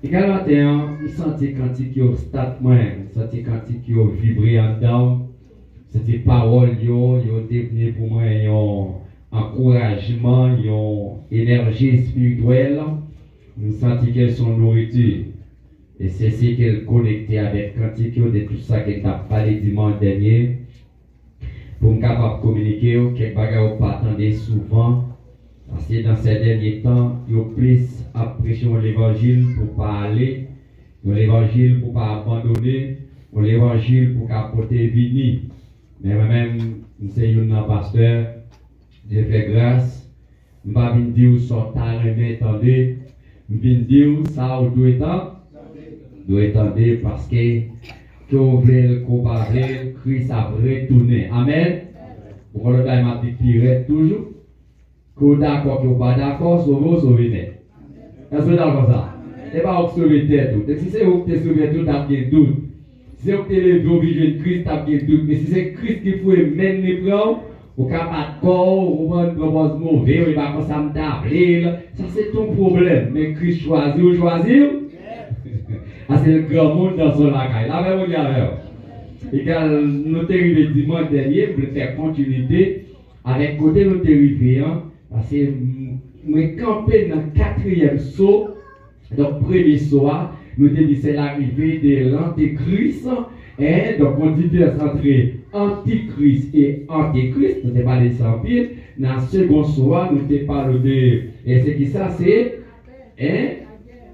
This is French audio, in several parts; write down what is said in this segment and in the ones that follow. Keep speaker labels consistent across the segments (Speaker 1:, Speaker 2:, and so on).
Speaker 1: Et quand matin, il sentit quand il y a stade moins, il sentit quand il y a vibré en dedans, c'était parole yo devenu pour moi un encouragement, une énergie spirituelle, nous sentis qu'elles sont nourriture. Et c'est ce qu'elle connectait avec quantité de tout ça qu'elle t'a parlé dimanche dernier, pour me capable de communiquer, quelques bagages pas attendez souvent. Parce que dans ces derniers temps, il y a plus à prêcher l'évangile pour parler, l'évangile pour pas abandonner, l'évangile pour apporter vini. Mais moi-même, je suis un pasteur, je fais grâce, je ne vais pas dire son talent, mais attendez, je vais dire ça au doit attendre parce que qu'on veut comparer, Christ a retourné. Amen. Pour le temps, m'a dit pire toujours. Qu'on d'accord, qu'on pas d'accord, sauver net. Est-ce que d'accord ça? C'est pas vous sauver tête tout. Si c'est vous qui sauver tout, t'as bien doute. Si c'est vous qui levé obligé de Christ, t'as bien doute. Mais si c'est Christ qui faut même les prendre, au cas pas de corps, ou un propose mauvais, ou il va comme ça me t'appeler. Ça c'est ton problème. Mais Christ choisit ou choisit. Ah, c'est le grand monde dans son lagaille. Là, même on y a. Et quand nous sommes arrivés dimanche dernier, pour faire continuité, avec côté nous sommes arrivés, parce que nous sommes campés dans le 4e saut. Donc, premier saut, nous avons dit c'est l'arrivée de l'antéchrist. Et donc, on diffère entre antichrist et antéchrist. Nous avons parlé de ça en pile. Dans le second saut, nous avons parlé de. Et c'est qui ça? C'est.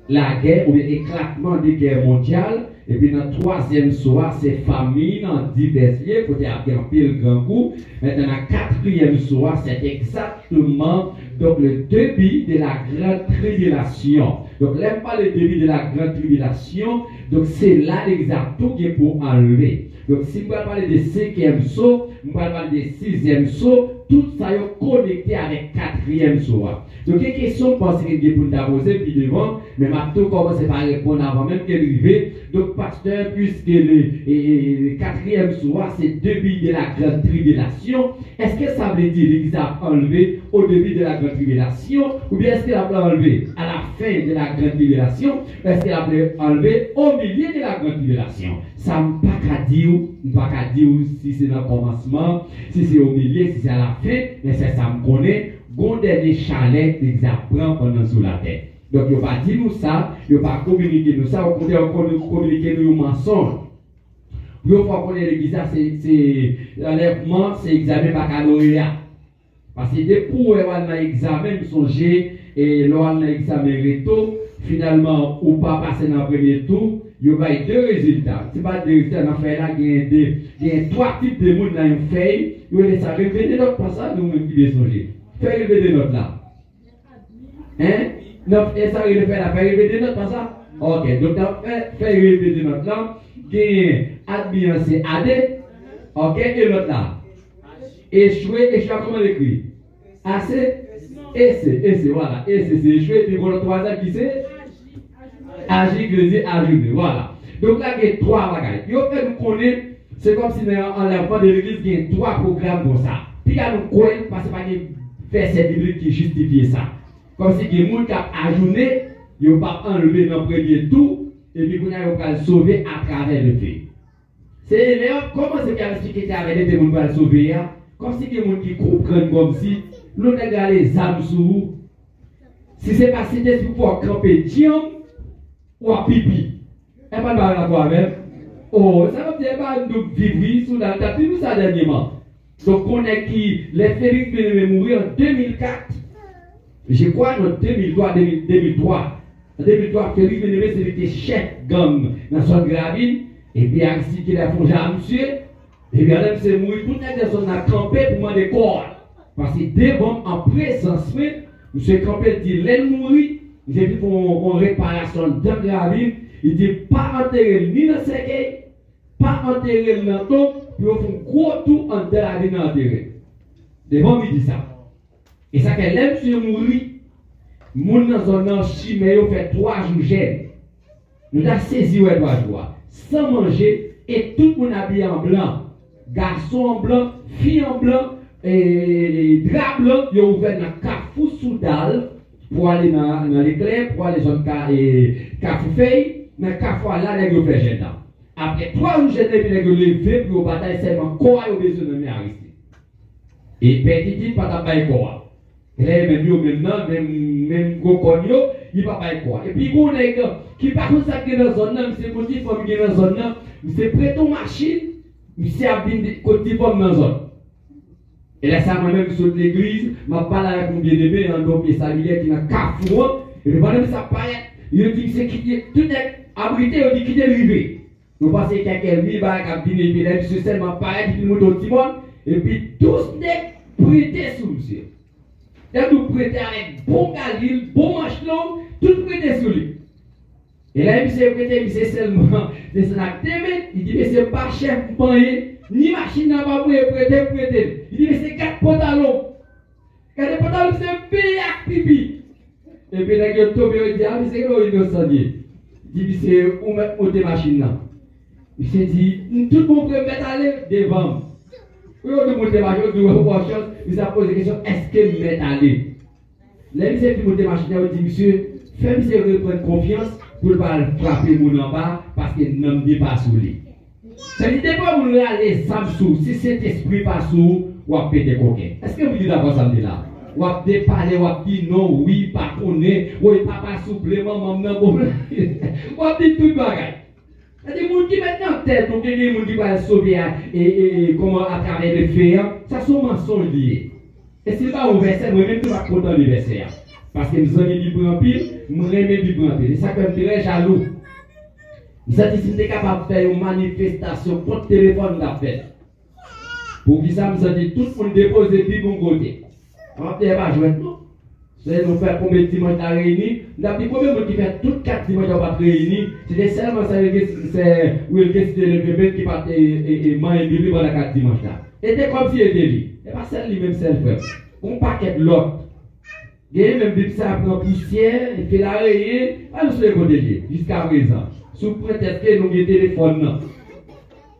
Speaker 1: La guerre ou l'éclatement des guerres mondiales. Et puis dans le 3e soir, c'est famine en divers lieux, côté à bien pile grand coup. Maintenant, dans le 4e soir, c'est exactement donc le début de la grande tribulation. Donc, là, pas le début de la grande tribulation, donc c'est là l'exacto qui est pour enlever. Donc, si vous parlez de 5e saut, vous parlez de 6e saut, tout ça est connecté avec 4e soir. Donc, il y a une question pour nous poser, puis devant, mais maintenant, commencer par répondre avant même qu'elle arrive. Donc, pasteur, puisque le 4e soir, c'est le début de la grande tribulation, est-ce que ça veut dire l'Église a enlevé au début de la grande tribulation, ou bien est-ce qu'elle a enlevé à la fin de la grande tribulation, est-ce qu'elle a enlevé au milieu de la grande tribulation? Ça ne peut pas dire si c'est dans le commencement, si c'est au milieu, si c'est à la fin, mais c'est ça me connaît, gonder des chalets qu'ils apprennent pendant sous la terre. Donc, il ne va pas dire nous ça, il ne va pas communiquer nous ça, il va communiquer nous un mensonge. Il faut qu'on ait l'église, c'est l'enlèvement, c'est examen baccalauréat. Parce que dès pour avoir l'examen, vous songez, et lors de l'examen réto, finalement, ou pas passer dans le premier tour, il y a 2 résultats. Ce n'est pas 2 résultats, dans le fait là, il y a 3 types de monde dans une feuille, il y a ça relever des notes, pas ça, nous-mêmes qui devons songer. Faire relever des notes là. Hein? Non, et ça relever là, faire relever des notes, pas ça? Ok, donc faire relever des notes là, il y a admirant, c'est AD, ok, et l'autre là. Échouer, comment l'écrit? AC, EC, voilà. EC, c'est échouer, puis pour le 3e qui c'est? Agir, glaiser, ajouter, voilà. Donc là, il y a 3 bagages. Il faut que nous connaissions, c'est comme si en l'enfant de l'église, il y a 3 programmes pour ça. Puis là, nous connaissons, parce que pas de verset biblique qui justifie ça. Comme si il y a des gens qui ont ajouté, ils n'ont pas enlevé dans le premier tour, et puis qu'on a le sauver à travers le fait. C'est Léon, comment c'est qu'il a expliqué avec les gens qui ont sauver? Comme si il y a des gens qui comprennent comme si nous avons les âmes sur vous. Si ce n'est pas si c'est pour camper diam ou à pipi. Et pas de la même. Oh, ça veut dire pas nous vivre sous la table. Nous ça dernièrement. Donc on est qui les Félix Bénévé mourir en 2004. Je crois en 2003. En 2003, Félix Bénévé c'était chef gang dans son gravine. Et puis ainsi qu'il a fongé à monsieur. Et bien là, c'est mourir. Toutes les personnes ont campé pour moi des corps. Parce que devant en présence, monsieur campé dit l'aile mourir. J'ai dit pour une réparation dans la ville. Il dit pas enterrer ni dans le cercueil, pas enterrer le menton, puis on fait un gros tour en de la ville enterré. Devant il dit ça. Et ça fait l'aime monsieur mourir. Moun dans un chimé, il fait 3 jours gêne. Nous avons saisi 3 jours. Sans manger, et tout le monde habillé en blanc. Garçon en blanc, fille en blanc, et drap blanc, ils ont ouvert dans Carrefour Soudal. pour aller dans l'éclair, pour aller dans le Cafoufeuille, dans le Cafouin là, les gars fait jeune. Après 3 jours, j'ai levé pour bataille seulement quoi au besoin de m'arrêter. Et petit, pas d'abord quoi. Et là, même gros cogno, il va pas quoi. Et puis, on est qui par contre ça qui dans la zone, c'est côté forme qui dans la zone, c'est prêt aux machines, c'est à côté forme dans la zone. Et là, ça moi-même sur l'église, m'a parlé avec mon bien-aimé, un homme qui s'habillait qui n'a qu'à fou, et le bonhomme ça paraît, il dit que c'est qui tout est abrité, il dit qu'il est arrivé. Nous passons quelqu'un qui va à dîner, et puis là, monsieur seulement paraît, il monte au timon, et puis tous les prêtés sous monsieur. Là, nous prêtons avec bon galil, bon machelon, tout prêté sur lui. Et là, il s'est prêté, il s'est seulement descendu à Témé, il dit, mais c'est pas chef, ni machine n'a pas prêté. Il dit, mais c'est 4 pantalons. 4 pantalons, c'est payé à pipi. Et puis, là, il a tombé, il dit, ah, mais c'est quoi, innocent? Il dit, c'est où mettre des machines là. Il s'est dit, tout le monde peut mettre aller devant. Oui, on demande des machines, on demande des choses. Il s'est posé la question, est-ce que mettre aller? Là, il s'est monté des machines, il dit, monsieur, fais-moi reprendre confiance pour ne pas frapper mon en bas parce qu'il ne me dit pas sous lui. Ça ne dit pas où les âmes sous, si cet esprit pas sous, ou à péter coquin. Est-ce que vous dites d'abord ça me dit là? Ou à déparler, ou à dire non, oui, pas connaît, oui, papa supplément, maman, bon. Ou à dire tout le bagage. Il y a des gens qui mettent en tête, donc il y a des gens qui vont sauver et comment à travers les faits, ça sont mensonges liés. Et si pas au verset, moi-même, je ne suis pas content du verset. Parce que nous avons libre en pile, nous aimons libre en pile. Et ça, comme je dirais, jaloux. Nous sommes si capable de faire une manifestation contre le téléphone d'appel. Pour que ça, nous sommes dit, tout le monde dépose des billes de mon côté. On va peut-être pas jouer, non? C'est nous faire combien de dimanches à réunir. Nous avons dit combien de monde qui fait toutes 4 dimanches à pas réunir. C'était seulement ça, c'est où il décide le bébé qui part et manger Bible pendant 4 dimanches là. C'était comme si il était lui. Et pas celle lui-même, celle frère. On paquet de l'autre. Il y a même Bible ça prend poussière, il fait la réunion, pas nous sur les côtés jusqu'à présent. Sous prétexte que nous avons un téléphone.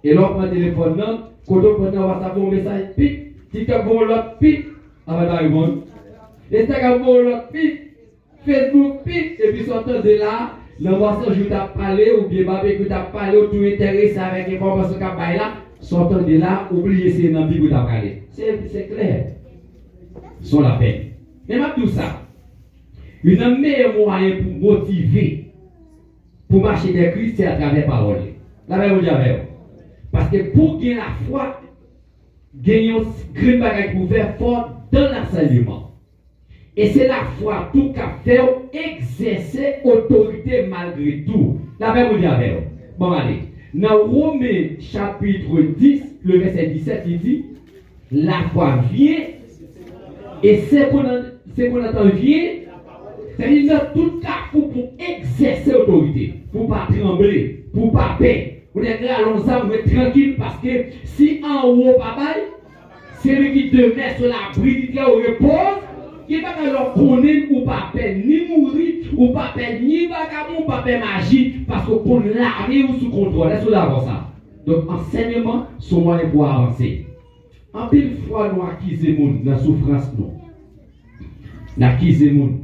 Speaker 1: Et là, on prend le téléphone, quand on prend WhatsApp, on message, pic, TikTok, on l'autre, pic, avant d'arriver. Instagram, on l'autre, pic, Facebook, pic, et puis sortant de là, l'envoyeur je t'ai parlé, ou bien Babé que tu as parlé, ou tout intéressé avec l'information qu'on a là, sortant de là, oubliez c'est dans la Bible que tu as parlé. C'est clair. Sans la peine. Mais même tout ça, une meilleure moyen pour motiver, pour marcher des Christ, c'est à travers la parole. La même chose avec vous. Parce que pour gagner la foi, gagner un grand bagage pour faire fort dans l'enseignement. Et c'est la foi tout qu'à faire exercer autorité malgré tout. La même chose avec vous. Bon, allez. Dans Romains chapitre 10, le verset 17, il dit, la foi vient, et c'est qu'on entend vient, c'est-à-dire dans tout cas pour exercer autorité, pour ne pas trembler, pour ne pas perdre. On est là, allons-y, on est tranquille parce que si en haut, papa, c'est lui qui demeure sur la bride, qui repose, qui va pas leur connaître ou pas perdre, ni mourir, ou pas perdre, ni vagabond, ou pas perdre magie, parce qu'on laver ou sous contrôle. Est-ce que vous avez ça? Donc, enseignement, sont moyens pour avancer. En pile fois, nous acquisons dans la souffrance, nous. Nous acquisons.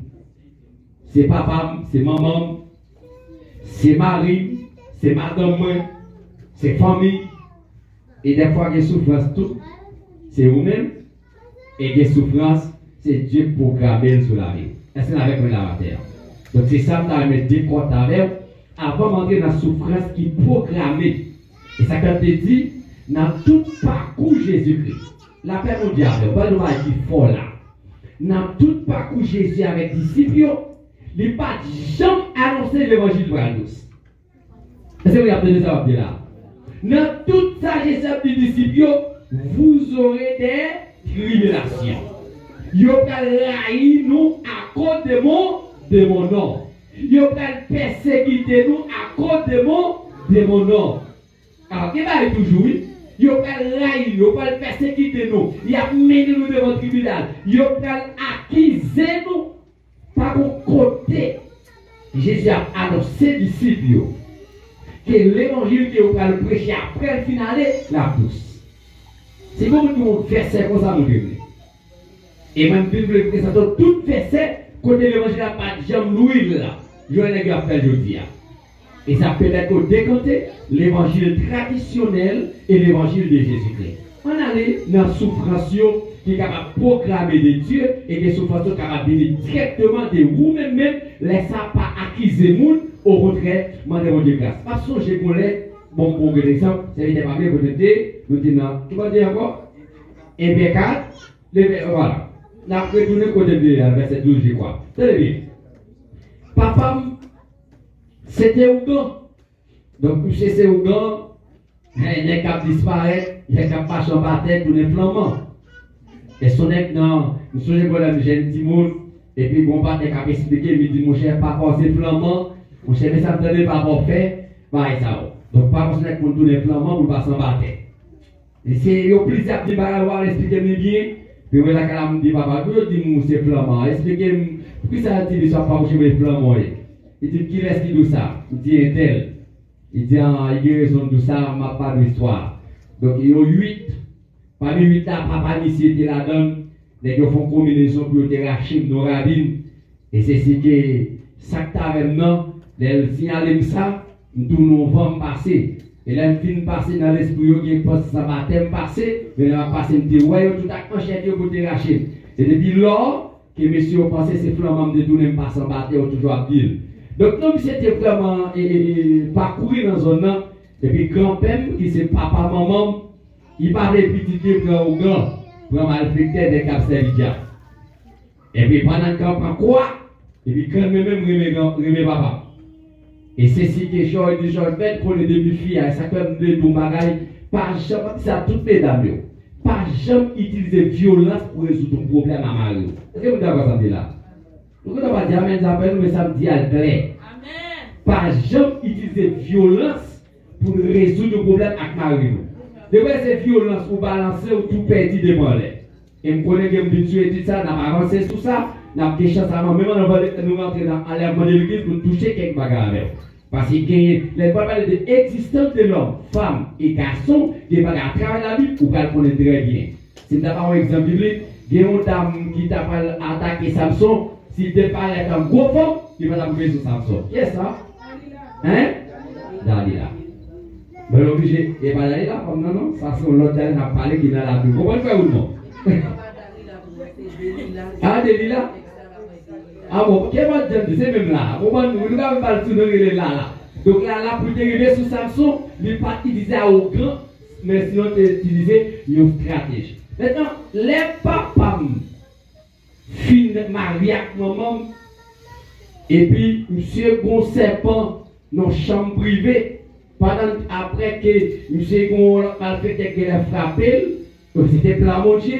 Speaker 1: C'est papa, c'est maman, c'est mari, c'est madame, c'est famille. Et des fois, il y a souffrance, tout, c'est vous-même. Et des souffrances, c'est Dieu programmé sur la vie. Est-ce qu'on avec la terre? Donc, c'est ça que je vais dire avec avant d'entrer dans la souffrance qui est programmée. Et ça, quand tu dis, dans tout parcours Jésus-Christ, la paix mondiale, on va nous dire fort là. Dans tout parcours Jésus avec les disciples, il n'a pas jamais annoncé l'évangile pour tous. Est-ce que vous avez ça là? Dans toute sagesse des disciples, vous aurez des tribulations. Vous allez nous à cause de mon nom. Vous allez persécuter nous à cause de mon nom. Alors, qu'est-ce que vous toujours? Vous allez persécuter nous. Vous allez mener nous devant le tribunal. Vous allez accuser nous par mon côté. Jésus a annoncé aux disciples que l'évangile que vous allez prêcher après le finale, la pousse. C'est comme nous verset comme ça, nous. Et même Bible présente tout verset côté l'évangile n'a pas de jambe l'huile là. Je vais le faire aujourd'hui. Et ça peut être décanté l'évangile traditionnel et l'évangile de Jésus-Christ. On allait dans la souffrance qui est capable de proclamer de Dieu et des souffrances qui sont capables de venir directement de vous-même, laissez pas acquiser le monde, au contraire, demandez Dieu grâce. Parce que j'ai collé, bon, pour exemple, c'est les papiers que nous disons, tu vas dire encore? MP4, voilà. On a retourné côté de verset 12, je crois. Très bien. Papa, c'était Ougan. Donc, monsieur, c'est Ougan. Il y a des cap disparaître, il y a des cap marcher en bataille pour les flamands. Et son est dans, nous sommes là, j'ai un petit monde, et puis bon, pas de cap expliquer, il dit, mon cher, pas forcer flamand, mon cher, mais ça me donne pas pour faire, bah, ça. Donc, pas forcer pour tous les flamands pour passer en bataille. Et c'est le plaisir de me expliquer bien, puis voilà, quand me dit, papa, je dis, c'est flamand, expliquez-moi, pourquoi ça dit, il ne pas chez les flamands. Il dit, qui est-ce qui dit ça? Il dit, un tel. Il dit, il y a raison de ça, ma pas d'histoire. Donc, il y a 8. Parmi 8 ans, papa ici était là-dedans. Les gens font combinaison pour te racheter nos rabines. Et c'est ce que ça que tu as maintenant, les signaler ça, tout novembre passé. Et là, il finit passer dans l'esprit, il pense que ça va thème passé, mais il va passer une théorie, tout à manchette pour te racheter. Et depuis là, que monsieur pensait que c'est flamand de tout ne pas s'en battre, toujours à dire. Donc, nous, c'était vraiment parcourir dans la zone, et puis grand-père, qui c'est papa, maman, il parlait petit peu pour grand, pour malfecter des capsalidia. Et puis pendant qu'on prend quoi, et puis quand même remet papa. Et c'est si quelque chose de fait pour les demi-filles, ça comme de tout bagaille, pas jamais, ça toutes les dames, pas jamais utiliser violence pour résoudre un problème à Mario. Est-ce que vous avez entendu là? Vous ne pouvez pas dire amen, mais ça me dit à clair. Pas jamais utiliser violence pour résoudre le problème avec Mario. De quoi c'est violence pour balancer ou tout perdu devant les. Et je connais que je me suis ça, on a avancé sur ça, on a des chances avant, même on va nous rentrer dans l'enlèvement de l'église pour toucher quelques bagages. Parce que les parler de l'existence de l'homme, femme et garçon, qui va à travers la vie, ou qu'elle connaît très bien. Si nous avons un exemple biblique, il y a une dame qui t'a attaqué Samson, s'il te parle avec un gros fond, il va t'appuyer sur Samson. Qui est ça? Hein? Dalila. Mais l'obligé, il n'est pas Dalila, comme non, ça c'est l'autre qui a parlé qui n'a la Bible. Vous comprenez pas ou non? Ah, Dalila? Ah bon, qu'est-ce que c'est même là? Vous ne pouvez pas le là. Donc là, pour dériver sur Samson, il n'est pas utilisé à aucun, mais sinon tu utilisé une stratégie. Maintenant, les papas finissent mariés avec maman, et puis monsieur bon serpent dans la chambre privée, pendant après que monsieur bon malfaiteur qui a frappé, c'était plein mon Dieu,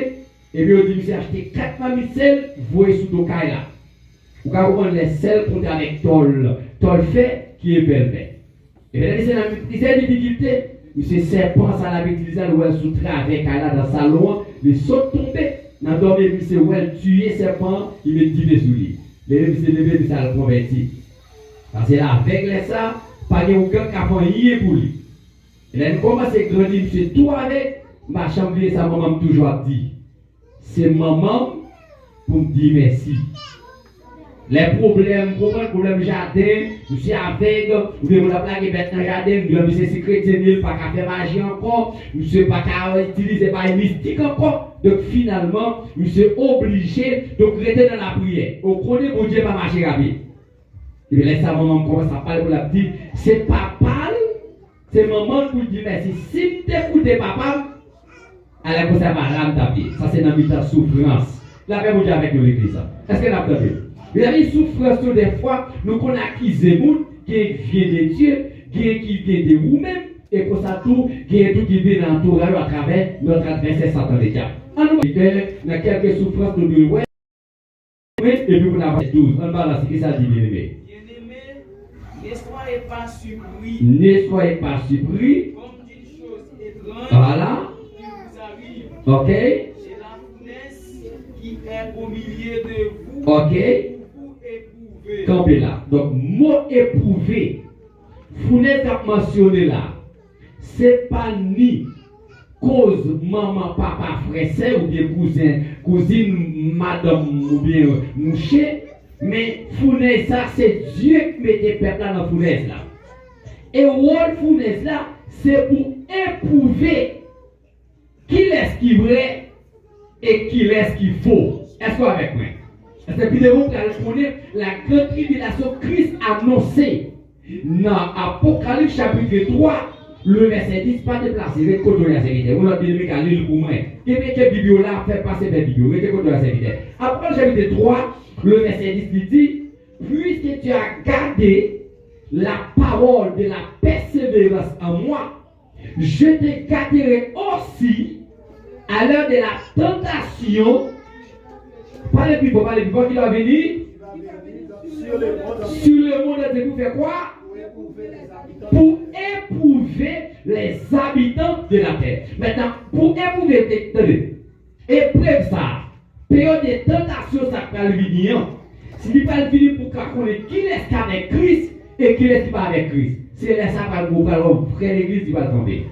Speaker 1: et puis on dit monsieur acheté 4 mamicelles, vous voyez sous le cas là. Vous pouvez prendre les sels pour avec tol fait qui est pervers. Et bien, c'est la difficulté. Monsieur serpent, ça l'avait utilisé le sous avec là dans le salon, il saute tombé. Dans le dormir, monsieur ouais, tuer serpent, il met 10 sous lui. Mais monsieur levé, ça le converti. Parce que là, avec les ça, pas de aucun qui a fait pour lui. Et là, il commence à grandir, monsieur tout avec, ma chambre, sa maman m'a toujours dit. C'est maman pour me dire merci. Les problèmes jardin, monsieur avec, vous devez la plaque bête dans le jardin, monsieur c'est chrétien, pas qu'à faire magie encore, monsieur pas qu'à utiliser pas mystique encore. Donc finalement, monsieur obligé de rester dans la prière. Au connaît mon Dieu pas marcher rapide. Et bien laisse sa maman commence à parler pour la petite, c'est papa, c'est maman pour dire merci. Si tu écoutes papa, elle a commencé à ramener ta vie. Ça c'est dans la souffrance. La paix mon Dieu avec nous l'église. Est-ce qu'elle a entendu? Vous avez une souffrance des fois, nous qu'on acquise des gens qui vient de Dieu, qui vient de vous-même, et pour ça tout, qui vient dans l'entourage à travers notre adversaire Satan les diables. Alors, il y a quelques souffrances de nous, et puis vous avez 12. On va là, c'est que ça dit bien aimé.
Speaker 2: Ne soyez pas surpris.
Speaker 1: Ne soyez pas surpris.
Speaker 2: Comme d'une chose étrange
Speaker 1: voilà.
Speaker 2: qui vous arrive.
Speaker 1: Ok.
Speaker 2: C'est la fournaise qui est au milieu de vous.
Speaker 1: Ok. Campé là. Donc, mot éprouvé, fournaise a mentionné là, c'est pas ni cause maman, papa, frère, sœur, ou bien cousin, cousine, madame, ou bien mouché, Mais fournaise, ça, c'est Dieu qui met des peuples dans la fournaise là. Et le rôle fournaise là, c'est pour éprouver qui est-ce qui est vrai et qui est-ce qui est faux. Est-ce que vous avec moi? Est-ce que vous connaissez la grande tribulation Christ annoncée dans Apocalypse chapitre 3, le verset 10, pas déplacé, c'est contre la vérité. Vous l'avez dit, mais pour moi. Que Bible là fait passer vers Bible, c'est contre la vérité. Après le chapitre 3, le verset 10, il dit, puisque tu as gardé la parole de la persévérance en moi, je te garderai aussi à l'heure de la tentation. Pas les people qui va venir sur le monde de vous faire quoi? Pour éprouver les habitants de la terre. Maintenant, pour éprouver, épreuve ça, période de tentation, ça peut venir. Si il va venir pour connaître qui est avec Christ et qui est pas avec Christ. C'est là ça va vous frère l'église qui va tomber.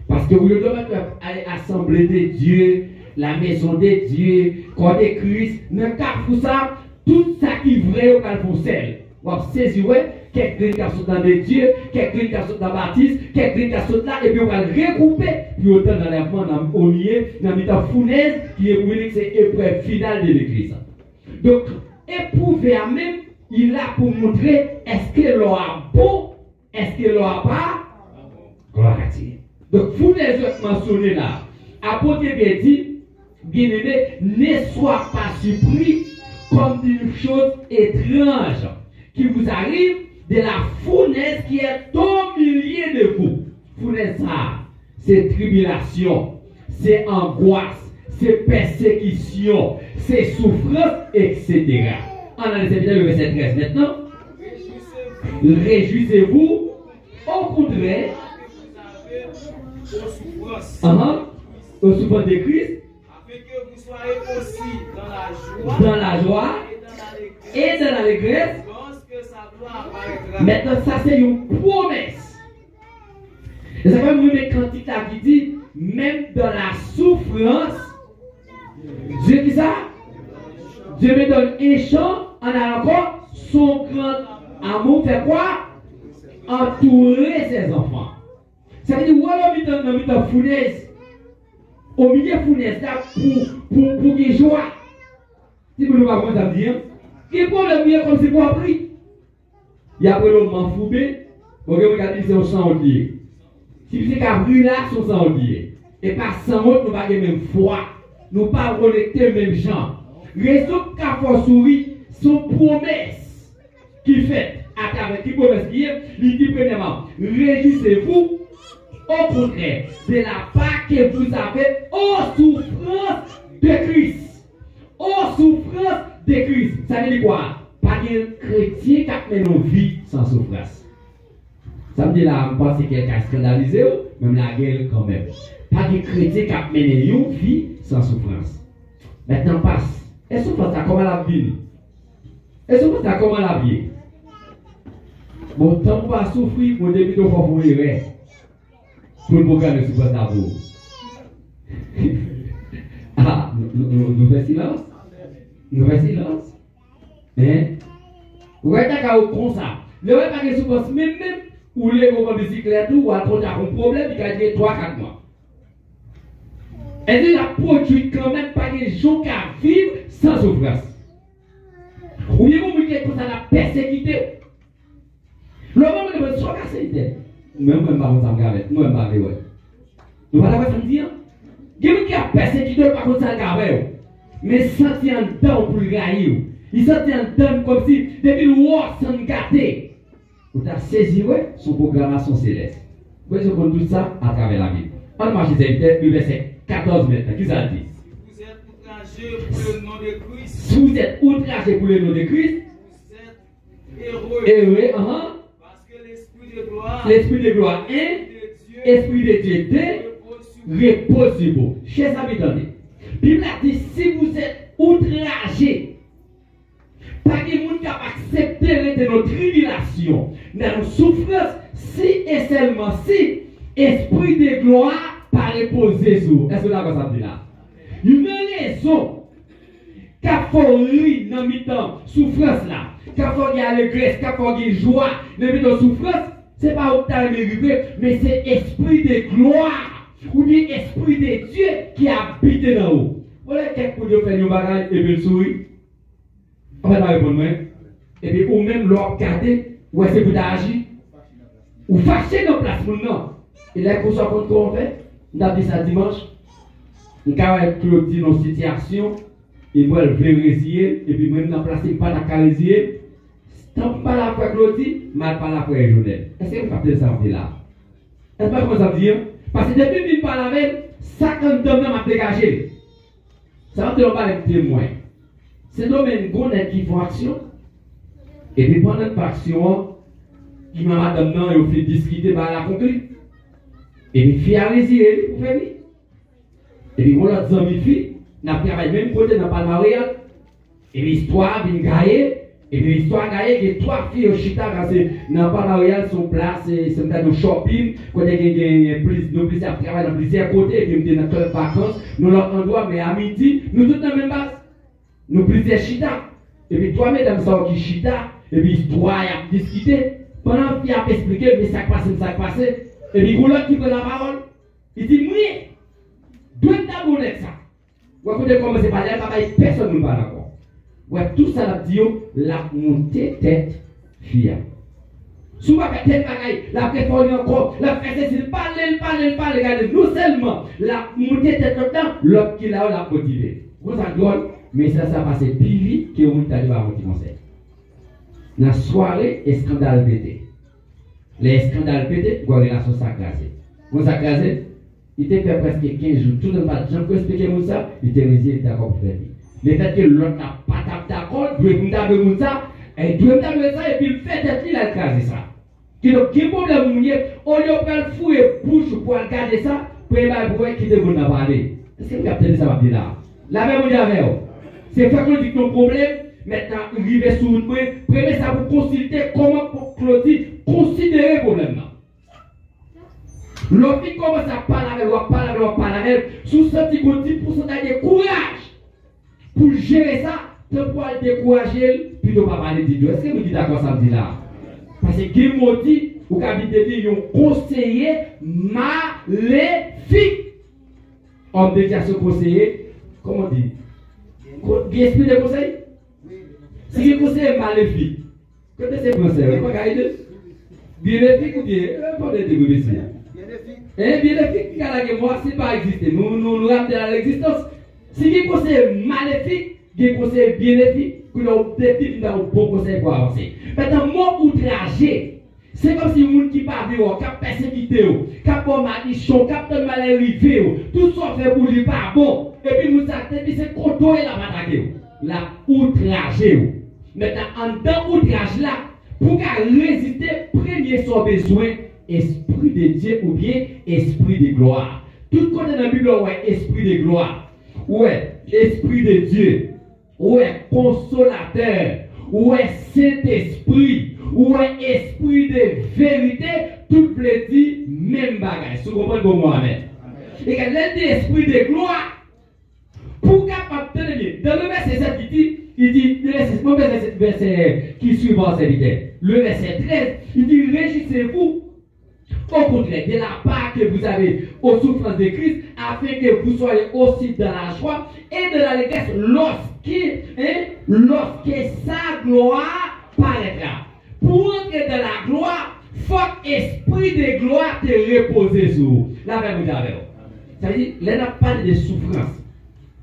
Speaker 1: Parce que vous devez aller assembler de Dieu, la maison de Dieu, corps de Christ, ne cas pour ça, tout ça qui est vrai au calfon sel. Vous saisir quelques qui sont dans de Dieu, quelques qui sont dans Baptiste, quelques qui sont là, et puis on va regrouper, puis autant d'enlèvement dans le lieu, dans la fournaise, qui est pour c'est l'épreuve finale de l'église. Donc, éprouver à même, il a pour montrer est-ce que l'aura bon, est-ce que l'aura pas. Gloire à Dieu. Donc, fournaise mentionnée là, apôtre Pierre dit, bien-aimé, ne sois pas surpris comme d'une chose étrange qui vous arrive de la fournaise qui est au milieu de vous. Fournaise, ça, c'est tribulation, c'est angoisse, c'est persécution, c'est souffrance, etc. On a les le verset 13 maintenant. Réjouissez-vous, au contraire, au souffrance de Christ,
Speaker 2: afin que vous soyez aussi dans la joie
Speaker 1: et dans l'allégresse.
Speaker 2: Lorsque sa gloire apparaîtra.
Speaker 1: Maintenant, ça c'est une promesse. Et ça va me quantité qui dit, même dans la souffrance, Dieu dit ça, Dieu me donne un chant en allant encore, son grand amour fait quoi? Entourer ses enfants. Ça veut dire, voilà, dans la fournaise, au milieu de la fournaise, pour qu'il joie. Si vous ne voyez pas dire, il faut le mieux comme c'est pour appris. Il y a le moment foubé, vous regardez, c'est un sanglier. Si vous êtes brûler là, c'est un sanglier. Et pas sans autre, nous n'avons pas la même foi. Nous pas connecter les mêmes gens. Raison qu'a fait sourire, son promesse qui fait à travers qui promesse qui est, il dit premièrement, réjouissez-vous au contraire de la part que vous avez aux souffrances de Christ. Aux souffrances de Christ. Ça veut dire quoi? Pas de chrétien qui a fait nos vies sans souffrance. Ça veut dire là, je pense que quelqu'un a scandalisé, même la guerre quand même. Pas de chrétien qui a mené une vie sans souffrance. Maintenant, passe. Est-ce que vous pensez à comment la vie? Est-ce que vous pensez à comment la vie? Bon, tant qu'on va souffrir, mon début de fois, vous verrez. Pour le programme de souffrance d'abord. Ah, nous faisons silence? Nous faisons silence? Hein? Vous voyez comme ça. Ne voyez pas de souffrance, même, ou les moments de bicyclette, ou à trop tard, un problème, il a duré 3-4 mois. Elle a produit quand même pas des gens qui vivent sans souffrance. Ou bien vous mettez comme ça la persécuté. Le moment où vous êtes cassé, même pas ça me avec, moi pas avec. Nous pas d'accord ça me dire. Il y a qui a persécuté par contre ça avec. Mais senti en dedans pour le gailler. Il senti en dedans comme si depuis le roi sans gâter. Vous avez saisi son programmation céleste. Vous voyez tout ça à travers la Bible. On marche le verset 14 maintenant. Qui ça dit?
Speaker 2: Vous êtes outragé pour le nom de Christ.
Speaker 1: Si vous êtes outragé pour le nom de Christ,
Speaker 2: vous êtes heureux. Parce que
Speaker 1: l'Esprit de gloire est, Esprit de Dieu 2, repose sur vous. Chers amis, attendez. La Bible a dit, si vous êtes outragé, pas de monde qui a accepté de nos tribulations, dans nos souffrances, si et seulement si, Esprit de gloire pas reposer sur vous. Est-ce que vous avez ça dit là? Une raison Qu'a faut rire dans mi-temps, souffrance là. Qu'a faut y allégresse, qu'a faut y joie, dans mi-temps souffrance, c'est pas où t'as mérité, mais c'est esprit de gloire, ou bien esprit de Dieu qui habite dans vous. Voilà quelqu'un pour faire une bagaille et puis sourire. On va pas répondre, et puis ou même l'or garder, ou est-ce que vous agir, ou fâcher dans place pour nous. Et là, qu'on soit contre quoi on fait, on a dit ça dimanche, on a Claudie dans une situation, et moi, elle veut résier, et puis même dans la place, il pas la carésier. Tant pas la fois Claudie, mal pas la fois Jonel. Est-ce que vous captez ça là? Est-ce que vous ça veut dire? Parce que depuis qu'il parle avec, 50 hommes m'a dégagé. Ça va te parler de témoin. C'est domaine connaître qui font action. Et puis pendant cette action, il m'a madame non, il fait discuter par la conclue. Et puis fille a résié pour faire. Et puis voilà, des amis filles, n'a travaillé même côté dans le mariage. Et puis l'histoire vient gagner. Et puis l'histoire gagne que 3 filles au chita quand c'est dans le mariage sont placées, c'est dans le shopping, quand il y a plus à travailler dans plusieurs côtés, et puis dans les vacances, nous leur endroit, mais à midi, nous tous dans la même base. Nous plusieurs chita. Et puis 3 mesdames sont qui chita, et puis l'histoire a discuté. Pendant qu'il a expliqué, mais ça passe. Et puis l'autre qui prend la parole, il dit, moi, deux tabounettes ça. Vous écoutez comment c'est pas là, personne ne parle encore. Ouais, tout ça la dit, la montée tête fia. Souvent, tête bagaille, la préférence encore, la préférence, parler, regardez, non seulement la montée tête temps, l'autre qui l'a la motivé. Vous en donne, mais ça passe plus vite que vous allez voir votre conseil. La soirée est scandale pété. Les scandales pété, vous avez la sauce à glacer. Vous avez glacé, il était fait presque 15 jours, tout le monde, j'en peux expliquer ça, il était résilié, d'accord pour faire. Le fait que l'autre n'a pas d'accord, il doit me ça, et il doit me ça, et puis le fait d'être il a crasé ça. Donc, quel problème, on lui a fait fouiller bouche pour regarder ça, pour voir qui devait nous parler. Est-ce que vous avez ça va dire là? La même chose avec vous. C'est fait qu'on dit que nos problèmes, maintenant, arriver sur une point, prenez ça pour consulter comment pour Claudie considérer le problème là. L'autre commence à parler avec, sous ce petit côté pour se donner courage. Pour gérer ça, tu peux le décourager, puis tu ne vas pas parler de Dieu. Est-ce que vous dites d'accord ça me dit là? Parce que qui m'a dit, ou qui dit, ils ont conseillé maléfique. On dit à ce conseiller, comment on dit? Qui explique le conseil? Si le conseil est maléfique, que c'est le conseil? Vous regardez? Bénéfique ou bien? Pas de dégoûter. Bénéfique, car moi, c'est pas exister. Nous rappelons à l'existence. Si vous conseil maléfique, vous conseil bénéfique, vous avez un bon conseil pour avancer. Maintenant, moi, outragé, c'est comme si les gens qui parlent, qui ont persécuté, qui ont maldition, qui ont mal arrivé, tout ça fait pour lui pas bon. Et puis, nous savons que c'est contre la bataille. La outragé. Maintenant, en dans outrage là, pour résister, premier son besoin, esprit de Dieu ou bien esprit de gloire. Tout côté dans la Bible, ouais, esprit de gloire. Ouais, esprit de Dieu. Ouais, consolateur. Ouais, Saint-Esprit. Ouais, esprit de vérité. Tout le dit même bagage. Si vous comprenez pour moi, amen. Et quand l'esprit de gloire, pour capable de dans le verset 7, il dit, le verset qui suit mon serviteur, le verset 13, il dit, réjouissez-vous au contraire de la part que vous avez aux souffrances de Christ, afin que vous soyez aussi dans la joie et de l'allégresse lorsque sa gloire paraîtra. Pour entrer dans la gloire, faut esprit de gloire te reposer sur vous. La même chose avec vous. Ça veut dire, là, on parle de souffrance,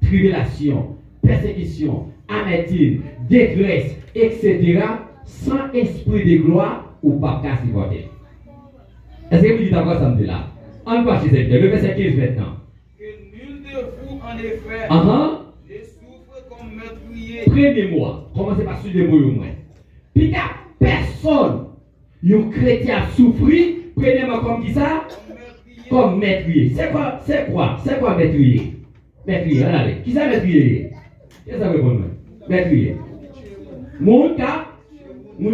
Speaker 1: tribulation, persécution, amertume, détresse, etc. Sans esprit de gloire ou pas qu'à s'y porter. Est-ce que vous dites encore ça me dit là? On va chez le verset 15 maintenant.
Speaker 2: Que nul de vous, en effet, ne souffre comme meurtrier.
Speaker 1: Premier-moi, commencez par suivre les mots au moins. Puis personne, un chrétien souffrir, prenez-moi comme qui ça? Comme meurtrier. C'est quoi meurtrier? Meurtrier, regardez. Qui ça meurtrier? Qu'est-ce que ça veut dire? Meurtrier. Moun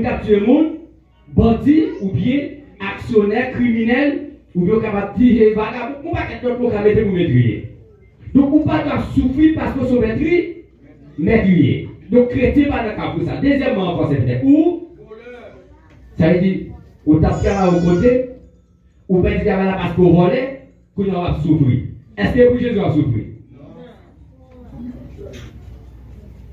Speaker 1: cap tuer moun, bandit ou bien actionnaire criminel ou bien capable de dire vagabond, on va être notre pour mettre pour maîtriser. Donc on pas souffrir parce que son maîtrise, meurtrier. Donc, chrétien, pas d'accord pour ça. Deuxièmement, encore, c'est peut-être où? Ça veut dire, au tape à au côté, ou pas dire là parce qu'on volait, qu'on va souffrir. Est-ce que Jésus a souffert?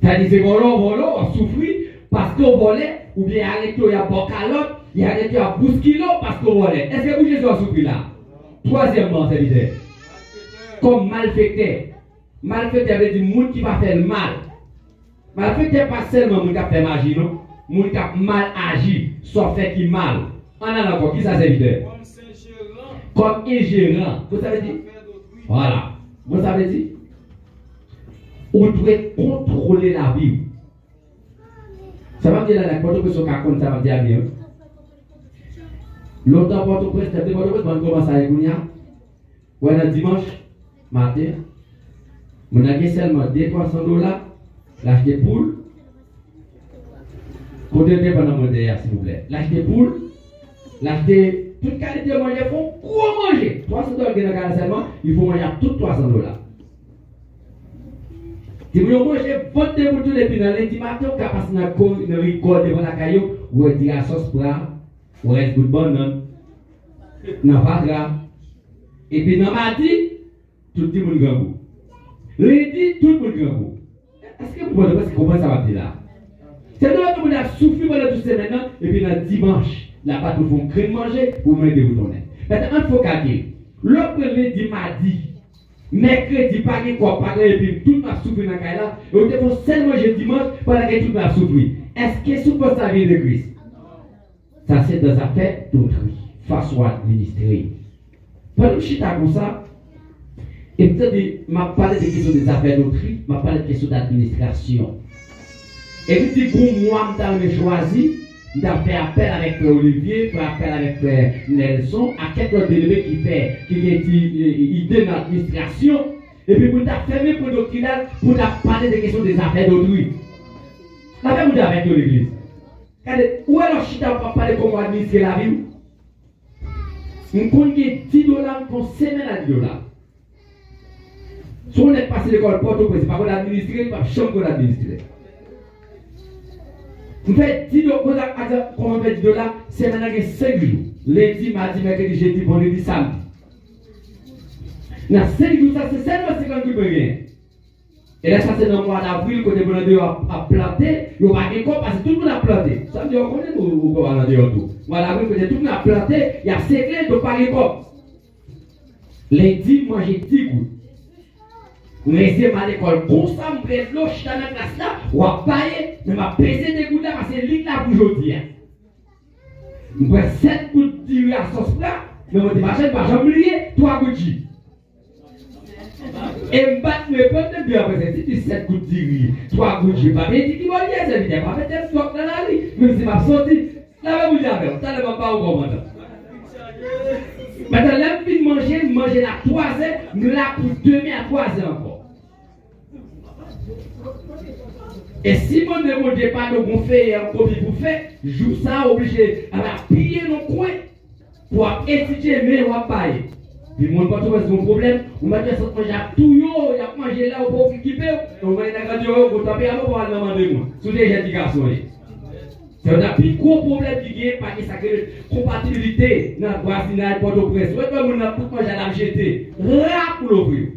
Speaker 1: Ça veut dire, c'est volant, on souffrir parce qu'on volait, ou bien arrêté, il y a bon calotte, il y a arrêté à 12 kilos parce qu'on volait. Est-ce que Jésus a souffert là? Troisièmement, ça veut dire, comme malfaiteur. Malfaiteur veut dire, monde qui va faire le mal. Malfaiteur pas seulement monde qui fait magie, non? Monde qui a mal agi, soit fait qui mal. On a encore, qui ça veut dire? Comme ingérant. Vous savez dire? Voilà. Vous savez dire? On doit contrôler la vie. Ça va me dire là, la Port-au-Prince, ça va me dire bien. Longtemps, Port-au-Prince, on commence à écouter. Ouais, dimanche matin, on a seulement $200, l'acheter poule. Côté pendant mon s'il vous plaît. L'acheter poule, l'acheter toute qualité de manger, il faut gros manger. $300 dans seulement, il faut manger tout $300. Si vous mangez votre bouteille et puis dans lundi matin, vous passez dans le rigole devant la caillou, vous dites à sauce plat, vous restez good bonne, non pas grave. Et puis dans mardi, tout le monde grand goût. Lundi, tout le monde grand goût. Est-ce que vous comprenez comment ça va dire là? C'est là que vous avez souffert pendant toute cette semaine, et puis dans dimanche, la pâte vous font crème manger, vous mettez vous tourner. Maintenant, il faut calculer. Le lundi, mardi, mercredi, pas de quoi, pas de et puis tout m'a souffert dans la caille là, et vous devez seulement manger dimanche pendant que tout m'a souffert. Est-ce que c'est pour sa vie de Christ? Ça, c'est dans sa fête d'autrui, façon administrée. Pendant que je suis comme ça, et peut-être, je m'a parlé des questions des affaires d'autrui, je m'a parlé des questions d'administration. Et puis, pour moi, je choisi, je fait appel avec Olivier, fait appel avec Nelson, à quelques délégués qui a idée d'administration, et puis pour fermer pour doctrinal, pour parler des questions des affaires d'autrui. La même avec l'église. Où alors je ne parler comment administrer la vie? On connaît $10 pour semaine à $10. Si on est passé l'école Port-au-Prince, c'est pas qu'on administrer, pas chambre qu'on administrer. On fait $10, comment on fait $10, c'est maintenant 5 jours. Lundi, mardi, mercredi, jeudi, vendredi, samedi. Dans 5 jours, ça c'est seulement 50 jours. Et là, ça c'est dans le mois d'avril, quand les bonheurs a planté, il n'y a pas de quoi parce que tout le monde a planté. Ça veut dire qu'on connaît ou qu'on va dire tout. Mois d'avril, quand tout le monde a planté, il y a 5 clés de pas de quoi. Lundi, moi j'ai 10 gouttes. Vous restez à l'école comme ça, vous prenez l'eau, je suis dans la classe là, ou à pailler, mais je vais peser des gouttes là parce que c'est l'île là pour aujourd'hui. Je prends 7 gouttes d'huile à sauce là, mais je vais jamais oublier 3 gouttes d'huile. Et je vais me prendre de après si tu 7 gouttes d'huile, 3 gouttes d'huile, je ne vais pas dire qu'il va bien, c'est évident, je vais faire des stocks dans la rue, même si je vais sortir, là je vais vous dire, ça ne va pas au commandant. Maintenant, là, je vais manger la 3 heures, mais là pour demain à 3 heures encore. Et si mon ne me pas de bon fait et un copie pour faire, joue ça obligé à la piller nos coins pour étudier, mais on va payer. Puis mon pas trouver son problème, on va dire ça manger à tout yo, il a mangé là pour équiper, on va aller dans la radio pour taper à l'eau pour aller demander moi. Sous les jeunes garçons. C'est un plus gros problème qui est parce que ça crée compatibilité dans le voisinage Port-au-Prince. Ouais, tout le monde a tout manger à la jeter. Rap pour l'ouvrir.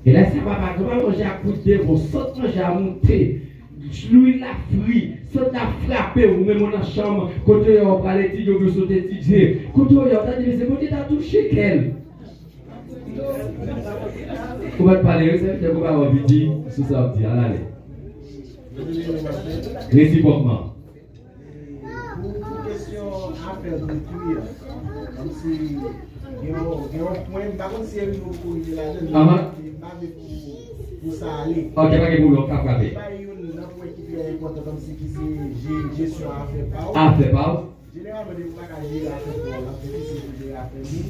Speaker 1: Et là, ça va pas manger à couper, vous sans manger à monter, l'huile la fruit, sans la frapper, ou même dans la chambre, quand on va aller dire, on veut sauter, quand on va dire, c'est bon, tu as touché qu'elle. On va parler, c'est qu'on va avoir dit, sous ça, on dit, allez. Réciproquement.
Speaker 3: Pour question affaire de cuire, comme si il y a un point, par contre, si elle nous corrige là-dedans, pour ça aller.
Speaker 1: Ok, pas que vous l'avez frappé.
Speaker 3: Pas une point qui est important comme si c'est gestion à faire pas.
Speaker 1: À faire pas.
Speaker 3: Généralement, des fois, quand j'ai à faire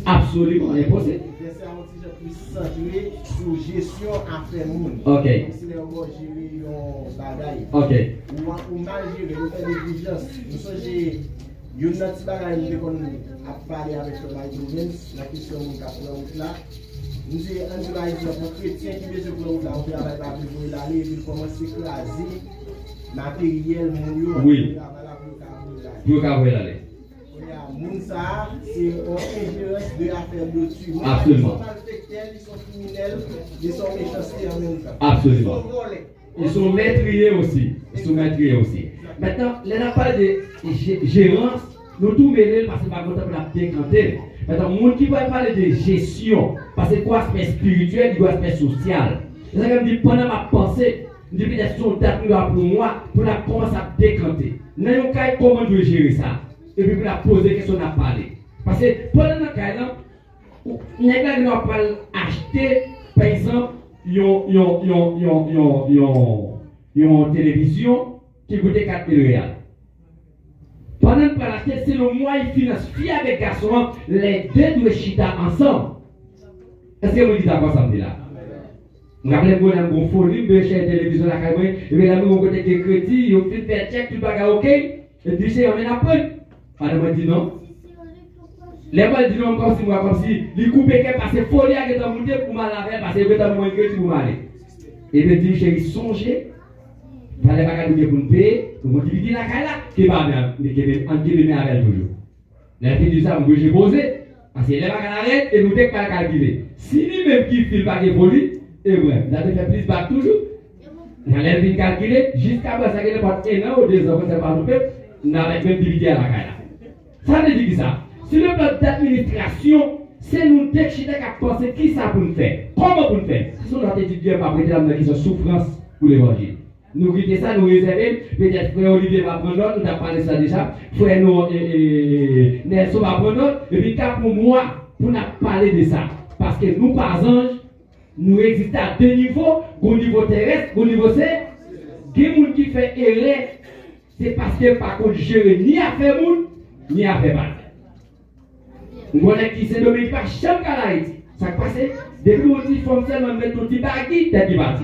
Speaker 1: absolument impossible.
Speaker 3: C'est un petit peu plus centré sur gestion à faire monde.
Speaker 1: Ok.
Speaker 3: Si les gens gérer un bagaille.
Speaker 1: Ok.
Speaker 3: Ou mal gérer, ou faire des vigilances. Nous sommes il y a un petit bagage qu'on a parlé avec le Mike Rubens, la question de la route là. Nous sommes par exemple chrétiens qui besoin de là, on fait avec la Bible, l'aller, il commence à écraser matériel,
Speaker 1: oui. Pour qu'après l'aller.
Speaker 3: Mounsa, c'est une ingérence de l'affaire de tuer.
Speaker 1: Absolument.
Speaker 3: Ils sont criminels, ils sont méchants en même temps.
Speaker 1: Absolument. Ils sont maîtrisés aussi. Maintenant, là, on parle de gérance, nous tout mêlons parce que par contre, on a décanté. Maintenant, le monde qui va parler de gestion, parce que quoi, aspect spirituel, il doit aspect social. C'est ça que je dis, pendant ma pensée, je dis peut-être son date pour moi, pour la commencer à décanter. Nous avons comment on doit gérer ça. Et puis pour la poser question, on a parlé. Parce que pendant le cas là, nous n'avons pas acheté, par exemple, une télévision qui coûtait 4 000 $. Pendant que l'acheter, c'est le moyen financier avec garçon, les deux doivent chita ensemble. Est-ce que vous dites d'accord ça me dit là? Vous avez une folie, vous avez une télévision à la caméra, et puis là, vous avez des crédits, vous faites des chèques, tout va OK, et puis c'est on est à peu. Madame m'a dit non. Les gens disent non comme si, ils coupent quelqu'un parce que folie à être monté pour mal laver, parce que vous avez moins de crédit pour mal. Et puis dit chérie, songez. Il fallait pas que vous payer, vous divisez la caille là, qui va bien, mais qui est avec elle toujours. La fille dit ça, vous j'ai posé, parce que les gens arrêtent et nous ne pas calculer. Si lui-même qui file pas de folie, et ouais, vous avez fait plus bas toujours. Vous allez calculer, jusqu'à présent, ça ne pas 1 an ou 2 ans, que c'est pas nous faire, nous avons même divisé à la caille là. Ça veut dire ça. Si le plan d'administration, c'est nous qui avons pensé qui ça pour nous faire. Comment pour nous faire? Si on a étudié par prêter la question souffrance pour l'évangile. Nous quitter ça, nous réserver. Peut-être frère Olivier va prendre note, nous avons parlé de ça déjà. Frère Nelson va prendre note. Et puis, pour moi, pour nous parler de ça. Parce que nous, par ange, nous existons à 2 niveaux. Au niveau terrestre, au niveau c'est. Des gens qui font erreur, c'est parce que par contre, gérer ni à faire moun, ni à faire mal. Nous connaissons qui c'est nommé par chaque cas Haïti. Ça passe, depuis qu'on dit faut seulement mettre ton petit bagui, t'es parti.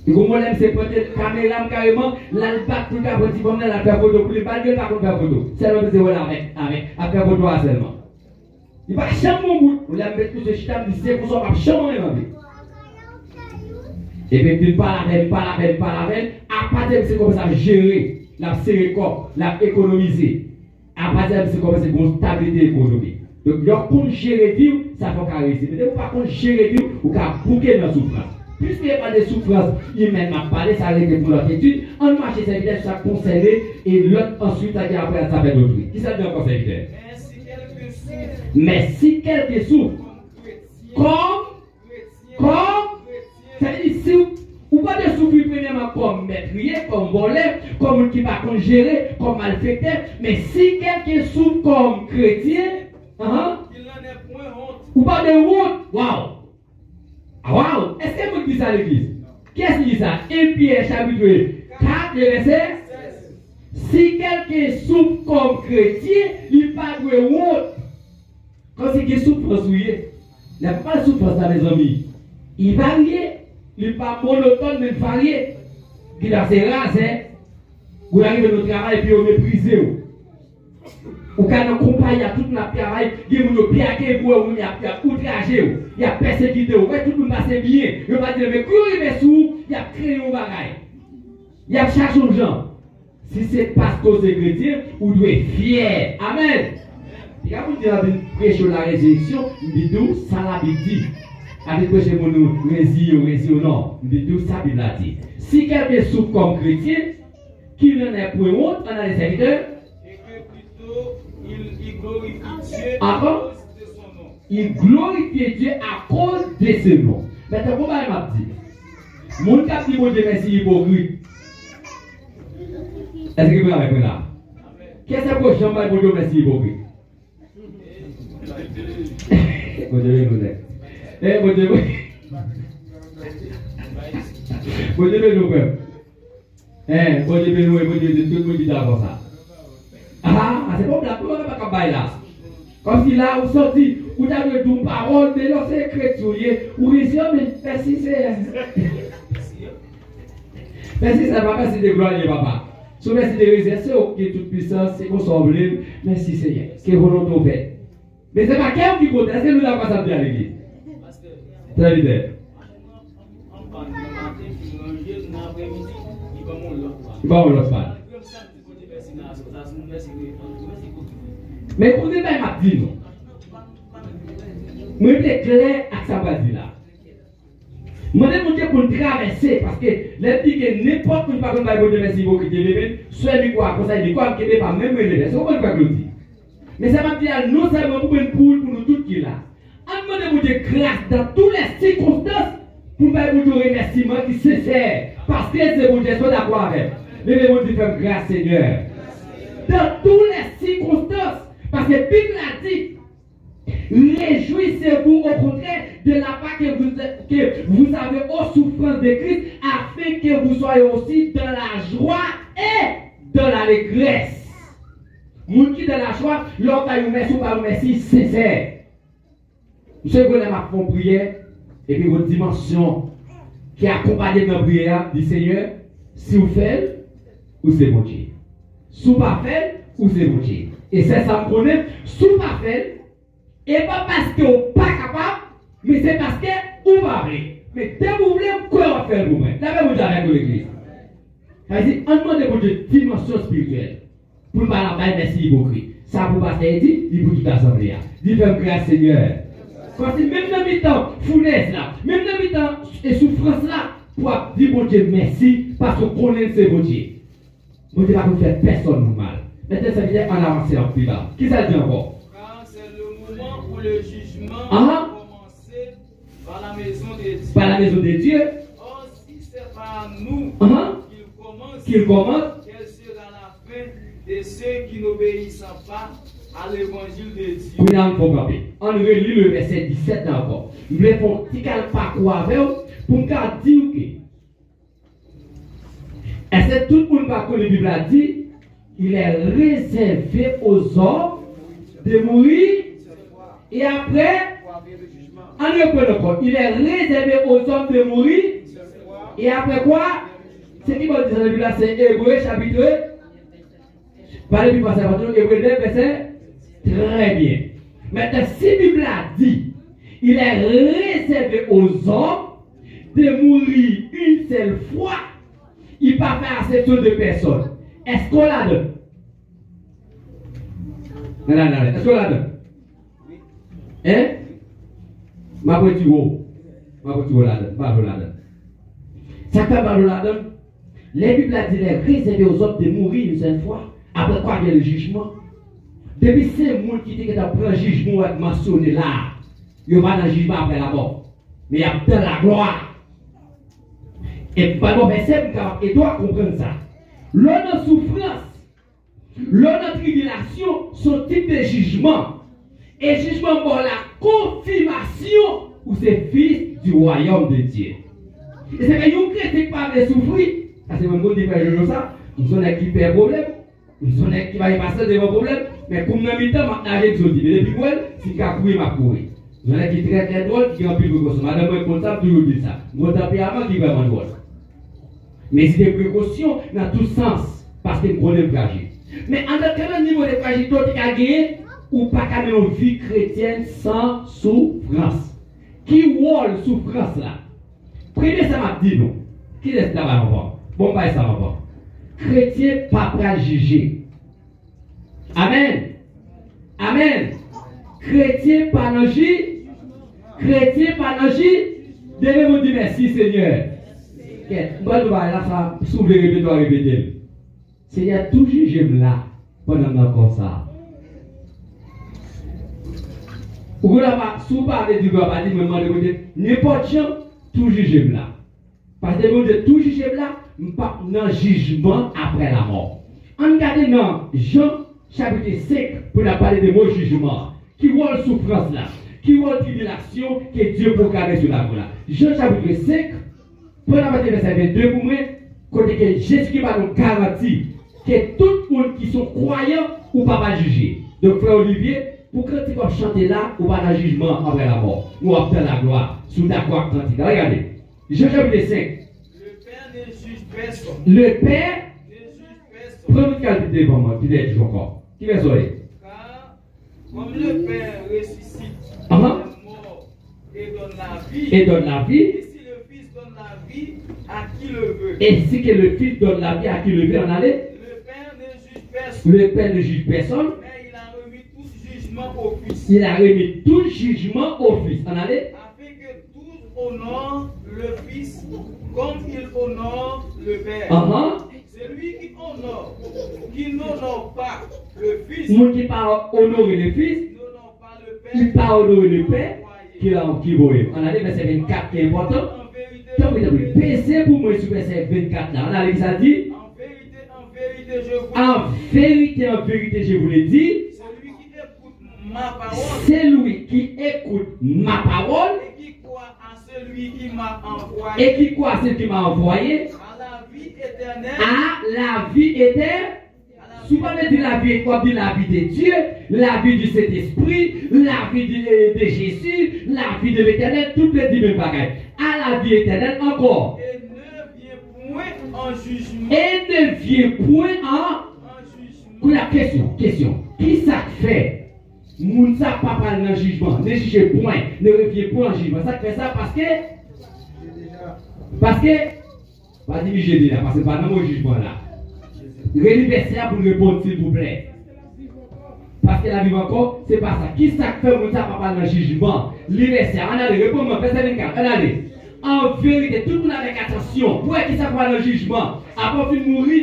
Speaker 1: Et comme on aime, c'est peut-être caméra carrément, là le bac tout à petit comme là, la faire photo pour les balles, pas pour faire photo. Seulement c'est voilà avec faire photo seulement. Il va jamais mon bout. On aime mettre tout ce chita, il sait pour ça, on va jamais en vie. Et puis tu pas la peine, à partir de c'est comme ça gérer, la serrer corps, la économiser. À partir de c'est comme ça une stabilité économique. Donc, lorsqu'on gère vivre, ça faut qu'à réussir. Mais par contre, gérer vivre, ou qu'à bouquer dans la souffrance. Puisqu'il n'y a pas de souffrance, il m'a parlé, ça a été pour notre étude. On marche sa vitesse, ça conservé, et l'autre ensuite, ça dit après, ça fait d'autres. Qui ça dit encore sa vitesse? Mais si quelqu'un souffre, ça veut dire si ou pas de souffrir premièrement comme maîtrier, comme voler, comme qui va gérer, comme malfaiteur, mais si quelqu'un souffre comme chrétien, ou pas de honte, waouh! Waouh! Est-ce que vous dites ça à l'église? Qu'est-ce qu'il dit ça? 1 Pierre chapitre 4, verset. Si quelqu'un souffre comme chrétien, il n'a pas de honte. Quand c'est qu'il souffre, il n'y a pas de souffrance dans les amis. Il varie. Il n'est pas monotone, mais varié. Il a ses races, hein. Vous arrivez au travail et puis vous méprisez. Ou quand on accompagne à tout notre travail, il y a des piaqués pour vous, il y a outragé, il y a persécuté, tout le monde passe bien. Il va dire, mais courir mes sous, il y a créé un bagage. Il y a cherché aux gens. Si c'est parce que c'est chrétien, vous devez être fier. Amen. Et quand vous dites prêcher la résurrection, vous dites d'où ça l'a dit. Avec prêcher mon résurrection, non. Vous dites d'où ça l'a dit. Si quelqu'un souffre comme chrétien, qu'il n'en ait point honte, on a les serviteurs.
Speaker 2: Il glorifie Dieu
Speaker 1: à cause de son nom. Il glorifie Dieu à cause de ce nom. Maintenant, comment il m'a dit? Mon cap dit bon Dieu merci hypocrite. Est-ce que vous m'avez répondre là? Qu'est-ce que vous avez bon Dieu merci hypocrite? Bon Dieu nous aide. Eh bon Dieu. Bon Dieu nous aide. Eh bon Dieu nous aide. Bon Dieu tout le monde dit d'accord ça. Ah, c'est pas la parole pas bailler là. Comme si là vous sorti, vous avez une parole, mais là c'est chrétien, ou ici mais merci c'est. Merci ça papa, c'est de gloire papa. Sous merci de réserver OK toute puissance, c'est qu'on s'en blâme. Merci Seigneur. Que volonté fait. Mais c'est pas quel qui compte, est-ce que nous avons pas ça à l'église? Très vite. Il va l'autre part. Mais écoutez, ben, m'a dit non. Moi, je suis clair avec ça va dire là. Moi, je suis pour traverser parce que les dit que n'importe qui ne peut pas faire merci beaucoup de l'événement, soit du quoi, comme ça, il dit quoi, qui n'est pas même relevé. C'est quoi le dire. Mais ça m'a dit à nous, ça va pour nous tous qui là. On demande de grâce dans toutes les circonstances pour faire vous remerciements qui sincères. Parce que c'est vous, je suis d'accord avec. Levez-vous de faire grâce, Seigneur. Dans toutes les circonstances. Parce que la Bible a dit, réjouissez-vous au contraire de la part que vous avez aux souffrances de Christ, afin que vous soyez aussi dans la joie et dans l'allégresse. Moun qui dans la joie, l'autre a eu merci ou pas merci sincère. Vous savez que vous avez fait prière, et puis votre dimension qui accompagne dans la prière, dit Seigneur, si vous faites, ou c'est bon Dieu. Si vous ne faites pas, ou c'est bon Dieu. Et c'est ça qu'on connaît, si vous ne faites pas, et pas parce que vous n'êtes pas capable, mais c'est parce que vous parlez. Mais dès que vous voulez, quoi vous faire vous-même? Là, vous avez avec l'église. C'est-à-dire, on demande pour une dimension spirituelle. Pour ne pas la merci hypocrite. Ça pour passer dit, il faut tout assembler. Dis fais grâce Seigneur. Parce que même dans le temps, fournaise là, même dans le temps, et souffrance là, pour dire bon Dieu merci, parce qu'on connaît ce bon Dieu. Bon Dieu va vous faire personne mal. Maintenant, ça veut dire en avancer en plus bas. Qui ça dit encore?
Speaker 2: Car c'est le moment où le jugement va commencer par la maison de Dieu.
Speaker 1: Par la maison de Dieu.
Speaker 2: Or, si c'est par nous
Speaker 1: qu'il commence,
Speaker 2: quelle sera la fin de ceux qui n'obéissent pas à l'évangile de Dieu?
Speaker 1: Oui, on relit le verset 17 encore. Je vais faire un petit parcours avec vous pour me dire que. Et c'est tout le monde que la Bible a dit, il est réservé aux hommes de mourir et après, on reprend encore. Il est réservé aux hommes de mourir et après quoi? C'est qui va dire dans la Bible, c'est Hébreu chapitre. Parlez du passage, Hébreu 2, verset. Très bien. Maintenant, si la Bible a dit, il est réservé aux hommes de mourir une seule fois, il ne peut pas faire exception de personnes. Est-ce qu'on l'a donné? Non. Est-ce qu'on l'a donné? Hein? Ma petite haut. Ma petite haut là-dedans. Pas là-dedans. Ça fait pas là-dedans. La Bible a dit, il est réservé aux hommes de mourir une seule fois. Après quoi, il y a le jugement. Depuis ces gens qui disent que le jugement est mentionné là, il n'y a pas de jugement après la mort. Mais il y a de la gloire. Et par le verset, et doit comprendre ça. L'honneur souffrance, l'honneur tribulation sont type de jugement. Et jugement pour la confirmation où c'est fils du royaume de Dieu. Et c'est que nous chrétiens qui parlent de souffrir, parce que même quand on fait ça, nous sommes qui perd problème, nous sommes qui va y passer devant problème, mais comme nous mi-temps, maintenant, j'ai dit, mais depuis quoi, si tu as couru, m'a couru. Nous sommes qui très très drôle, qui ont plus de précaution. Madame est comptable, toujours dit ça. Nous sommes avant qui est vraiment drôle. Mais c'est des précautions dans tout sens, parce que nous connaissons fragile. Mais en quel niveau de fragilité tu as gagné, ou pas qu'à une vie chrétienne sans souffrance? Qui voit la souffrance là? Premier, ça m'a dit non. Qui est là-bas encore? Bon, pas ça encore. Chrétien, pas prêt à juger. Amen. Amen. Chrétien, pas d'agir. Chrétien, pas d'agir. Devez vous dire merci, Seigneur. Moi, je vais là, ça, souvent, répéter. Seigneur, tout juge là, pendant encore ça. Ou vous l'avez parlé du gars, dit, n'importe qui, tout juge là. Parce que tout juge là, pas dans jugement après la mort. On regarde dans Jean chapitre 5 pour parler de mots jugement. Qui voit la souffrance là, qui voit la tribulation que Dieu proclame sur la voie là. Jean chapitre 5, pour la partie verset 22 pour moi, côté que Jésus va nous garantir que tout le monde qui sont croyants ou pas juger. Donc frère Olivier, pour quand tu vas chanter là, ou pas de jugement après la mort, ou après la gloire, sous d'accord quand tu regardez. Jean chapitre 5.
Speaker 2: Le Père ne juge personne.
Speaker 1: Le Père
Speaker 2: ne juge personne.
Speaker 1: Prenez une qualité devant moi, qui est toujours encore. Qui va sourire?
Speaker 2: Car comme le Père ressuscite les morts et donne la vie.
Speaker 1: Et donne la vie.
Speaker 2: Et si le Fils donne la vie à qui le veut.
Speaker 1: Et si que le Fils donne la vie à qui le veut, en aller.
Speaker 2: Le Père ne juge personne.
Speaker 1: Le Père ne juge personne.
Speaker 2: Mais il a remis tout jugement au Fils.
Speaker 1: Il a remis tout jugement au Fils. En aller.
Speaker 2: Afin que tous honorent le Fils comme il honore le Père. C'est lui qui honore, qui n'honore pas le Fils.
Speaker 1: Moun qui pas honorer le Fils,
Speaker 2: N'honore pas le Père.
Speaker 1: qui pas honorer le Père, qui voit. En aller, verset 24 qui est important.
Speaker 2: En vérité,
Speaker 1: Donc, vous avez PC pour moi sur verset 24 là. En aller, ça dit.
Speaker 2: en vérité,
Speaker 1: En vérité, je vous l'ai dit.
Speaker 2: celui qui écoute ma parole
Speaker 1: C'est lui qui écoute ma parole
Speaker 2: et qui croit à celui qui m'a envoyé
Speaker 1: et qui croit à celui qui m'a envoyé
Speaker 2: à la vie éternelle.
Speaker 1: à la vie éternelle. Souvent, on dit la vie, on dit la vie de Dieu, la vie du Saint-Esprit, la vie de Jésus, la vie de l'éternel, toutes les dix mêmes bagages. À la vie éternelle encore.
Speaker 2: Et ne vient point en jugement.
Speaker 1: Et ne vient point en. La question. Qui ça fait? Moun ça pas parler dans le jugement, ne juge point, ne revient point en jugement. Ça fait ça parce que. Pas dire j'ai déjà, parce que pas dans mon jugement là. L'universitaire pour répondre s'il vous plaît. Parce que la vie encore, c'est pas ça. Qui ça fait moun ça pas parler dans le jugement? L'universitaire, on a les répondre, verset 24, on a les. En vérité, tout le monde avec attention. Pour qui ça parle dans le jugement? Après de mourir,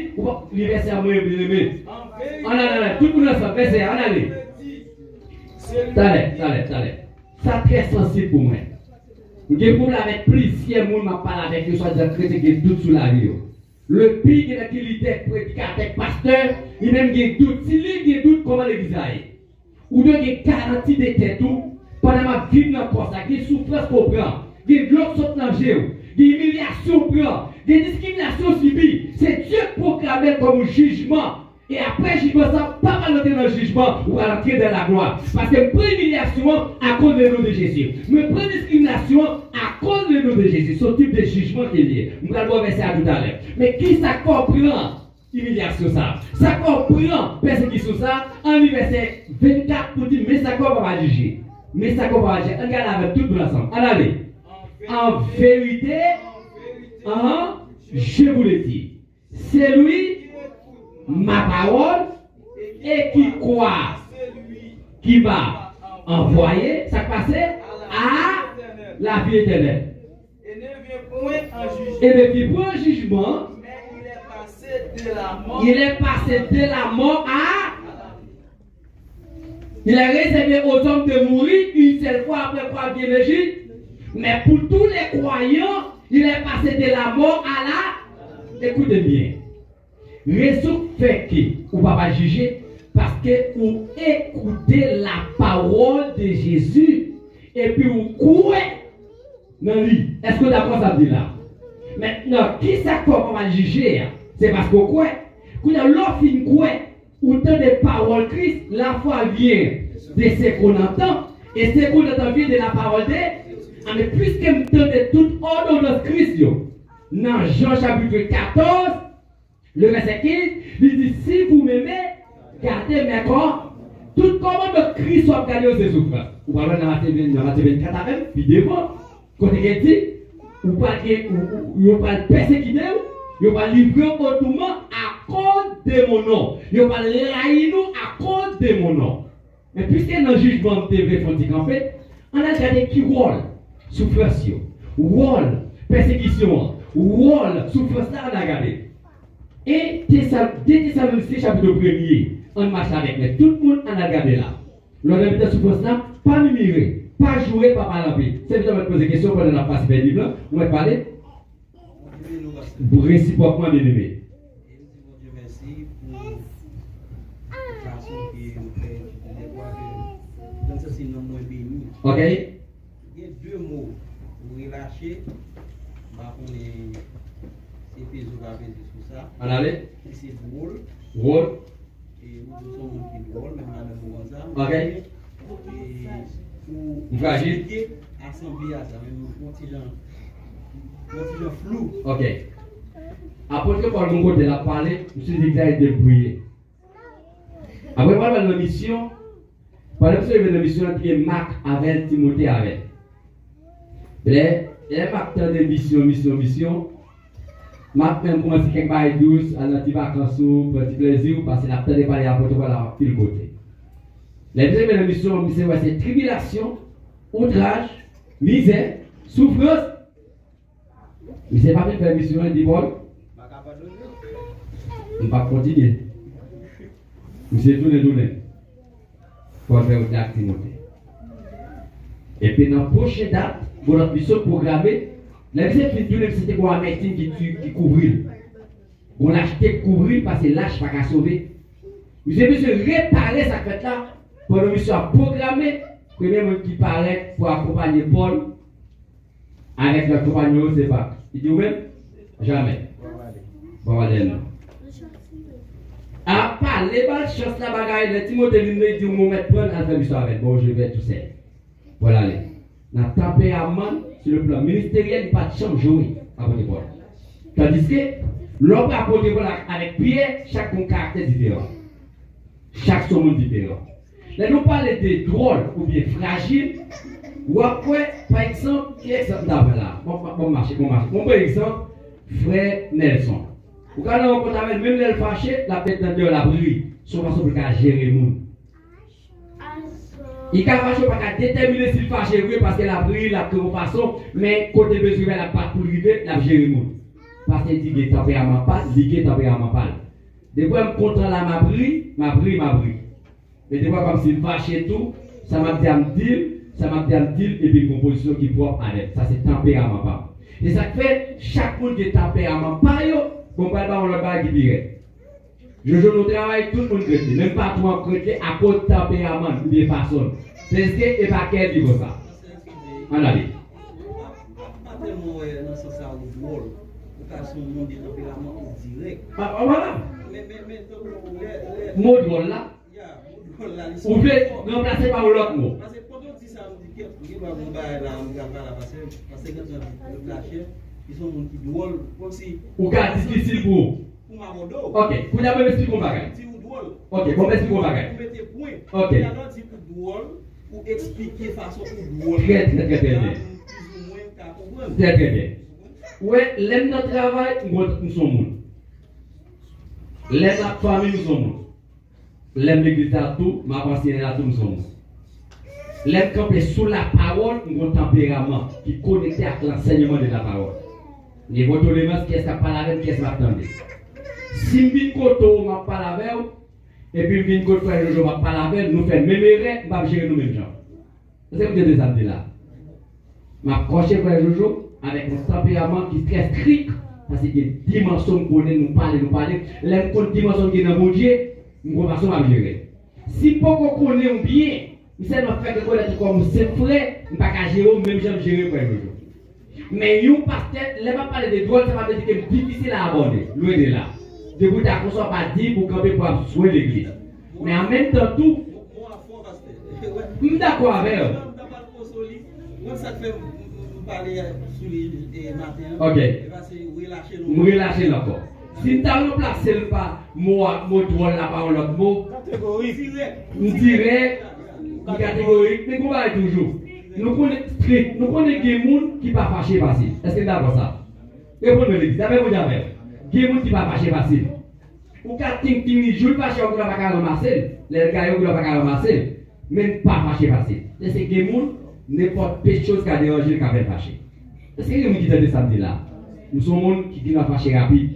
Speaker 1: l'universitaire m'a aimé. On a tout le monde ensemble, verset, on a les. Allez. Ça très sensible pour moi. J'ai pour avec plusieurs monde m'a parlé avec eux, soit des chrétiens qui doute sur la vie. Le pire qui est leader, prédicateur, pasteur, il même des doutes. Si lui il doute comment l'église aille. Ou de des garanties de tête tout, pendant ma vie dans le corps, des souffrances qu'on prend, des blocs sont dans le géo, des humiliations qu'on prend, des discriminations subies. C'est Dieu qui proclame comme jugement. Et après, je dois ça pas mal entrer dans le jugement ou à l'entrée dans la gloire. Parce que prendre humiliation à cause de nom de Jésus. Me prendre discrimination à cause de nom de Jésus. Ce type de jugement qu'il y a. Nous allons voir verset à tout à l'heure. Mais qui ça comprend humiliation ça? Ça comprend persécution ça? En verset 24 pour dire, mais ça comprend pas juger. Mais ça comprend pas juger. On regarde avec tout le monde ensemble. Allez. En vérité, je vous le dis. C'est lui ma parole et qui croit qui va envoyer, ça passe à la vie éternelle.
Speaker 2: Et ne vient point en jugement.
Speaker 1: Et ne vient point en jugement.
Speaker 2: Mais il est passé de la mort.
Speaker 1: Il est passé de la mort à. Il est réservé aux hommes de mourir une seule fois après croire bien l'Égypte. Mais pour tous les croyants, il est passé de la mort à la. Écoutez bien. Raison fait que vous ne pouvez pas juger parce que vous écoutez la parole de Jésus et puis vous croyez dans lui. Est-ce que d'accord ça dit là? Maintenant, qui ça qu'on va juger? C'est parce qu'on croit. Quand l'on finit croit, autant de paroles Christ, la foi vient de ce qu'on entend et ce qu'on entend vient de la parole de. Mais puisque nous de toute ordonnance Christ, dans Jean chapitre 14, le verset 15, il dit, si vous m'aimez, gardez mes corps. Tout commande de Christ soit gardé aux souffrances. Vous parlez dans Matthieu 24 même, puis devant, quand il dit, vous pas persécuter, vous pas livrer au tourment à cause de mon nom. Vous pas l'haïr nous à cause de mon nom. Mais puisque dans le jugement de TV, en fait, on a regardé qui rôle, souffrance, rôle, persécution, rôle, souffrance, là, on a regardé. Et Thessaloniciens chapitre 1er, on marche avec, mais tout le monde en a regardé là. L'on a mis souffrance là, pas murmurer, pas jouer, pas parler. C'est bien de me poser des questions pendant la phase du livre, on va parler. Réciproquement bien aimé.
Speaker 3: Merci pour la façon que vous faites. Donc ça c'est non moins béni.
Speaker 1: Ok.
Speaker 3: Il y a deux mots pour relâcher. On est c'est sur ça.
Speaker 1: On allait.
Speaker 3: C'est drôle.
Speaker 1: Rôle.
Speaker 3: Et nous sommes qui drôle, même dans ça.
Speaker 1: Ok.
Speaker 3: Et pour
Speaker 1: fragile.
Speaker 3: Assembler à ça, même un petit genre flou.
Speaker 1: Ok. Après que par mon côté la parlé, je suis dit que ça a été brûlé. Après par la mission, par exemple, il y avait une mission qui est Marc avec Timothée avec. Les acteurs de mission. Ma même commence quelque bail douce, à notre vacances ou petit plaisir, parce que l'acteur de parler à protocole à pile côté. Les deuxièmes mission, c'est tribulation, outrage, misère, souffrance. Mais c'est pas faire mission, il dit bon. On ne va pas continuer. C'est tout le pour faire une activité. Et puis dans la prochaine date, pour notre mission programmée, la visite c'était pour un médecin qui couvrit. On a acheté couvrir parce que l'âge pas qu'à sauver. Vous avez besoin de réparer cette fête-là pour une mission programmée. Premier monde qui paraît pour accompagner Paul avec le compagnon, c'est pas. Il dit oui? Jamais. Bon, allez, non. À part les balles, chance la bagaille, le Timothée lui dit, on va mettre prendre à faire mission avec. Bon, je vais tout seul. Voilà, allez. Dans le tempérament, sur le plan ministériel, il n'y a pas de chambre jouée à votre Paul. Tandis que l'homme à côté avec Pierre, chaque caractère différent. Chaque monde différent. Là, nous parlons de drôles ou bien fragiles. Ou après, par exemple, qui est exemple d'avant là? Bon marché. Bon exemple, frère Nelson. Ou quand on compte avec même les fâchés, la bête dans la bruit, son façon pour gérer le monde. Il ne peut pas déterminer s'il fâche parce que la bruit, la façon, mais côté besoin, la patte pour arriver, la gérer le monde. Parce qu'il dit que tempérament pas, il tempérament pas. Des fois, je me content là, ma bruit. Mais des fois, comme s'il fâche et tout, ça m'a dit à me dire, et puis une composition qui est propre à l'aide. Ça, c'est tempérament pas. Et ça fait, chaque monde qui est tempérament pas, on parle pas, on le parle qui dirait. Je joue au travail, tout le monde chrétien, même pas toi chrétien, à cause de tempérament ou bien façon. C'est ce que et pas quel dit ça. On a dit.
Speaker 4: Pas tellement dans ce sens où drôle, parce que mon tempérament est direct.
Speaker 1: Ah voilà.
Speaker 4: Mais
Speaker 1: mot drôle là. Ou peut remplacer par l'autre mot.
Speaker 4: Parce que quand on dit ça, on dit que va mon bail là, on va pas parce que quand on lâcher, ils sont mon qui drôle comme si
Speaker 1: ou cas difficile pour OK, pour la même expliquer mon bagage. OK, bon expliquer mon bagage. OK.
Speaker 4: Il y a d'autres types de drôle pour expliquer façon drôle.
Speaker 1: Très bien. Très bien. Ouais, l'aime notre travail, nous sommes. L'aime notre famille, nous sommes. L'aime l'église à tout, ma pensée à tout, nous sommes. L'aime camper sous la parole, nous tempérament qui est connecté avec l'enseignement de la parole. Niveau tolérance, qu'est-ce qu'on parle avec, qu'est-ce qu'on attend. Si je viens de m'a parlé avec, et puis je viens de faire je m'a parlé avec, nous faisons même erreur, nous ne gérer nous mêmes gens. C'est ce que vous avez déjà dit là. Je m'accroche frère Jojo avec un tempérament qui est très strict, parce qu'il y a une dimension qu'on connaît, nous parler. L'aime qu'on dimension qui est dans mon Dieu, nous ne façon à gérer. Si pas qu'on connaît bien, il sait nous faire connaître comme c'est frère, nous ne pas gérer même gens gérer frère Jojo. Mais nous pasteur, les pas parler de droit, ça va dire que c'est difficile à aborder, loin de là. De vous d'accord, soit pas dit pour camper pour soigner l'église. Mais en même temps, tout. Je suis d'accord avec eux. Ok. Nous relâcher encore. Si tu as remplacé le pas, moi, droit la parole, l'autre mot, nous dirait, catégorique, mais qu'on va toujours. Nous connaissons des gens qui ne sont pas fâchés facile. Est-ce que tu as d'accord ça? Répondez-moi, l'église. D'abord, vous avez. Il y a des gens qui ne sont pas fâchés facile. Ou quand tu es fâché, on ne va pas ramasser. Les gars, on ne va pas ramasser. Mais pas fâché facile. C'est que les gens, n'importe quelle chose qui a dérangé, qui a fait fâcher. Est-ce que les gens qui ont des samedi là? Nous sommes des gens qui ont fâché rapide.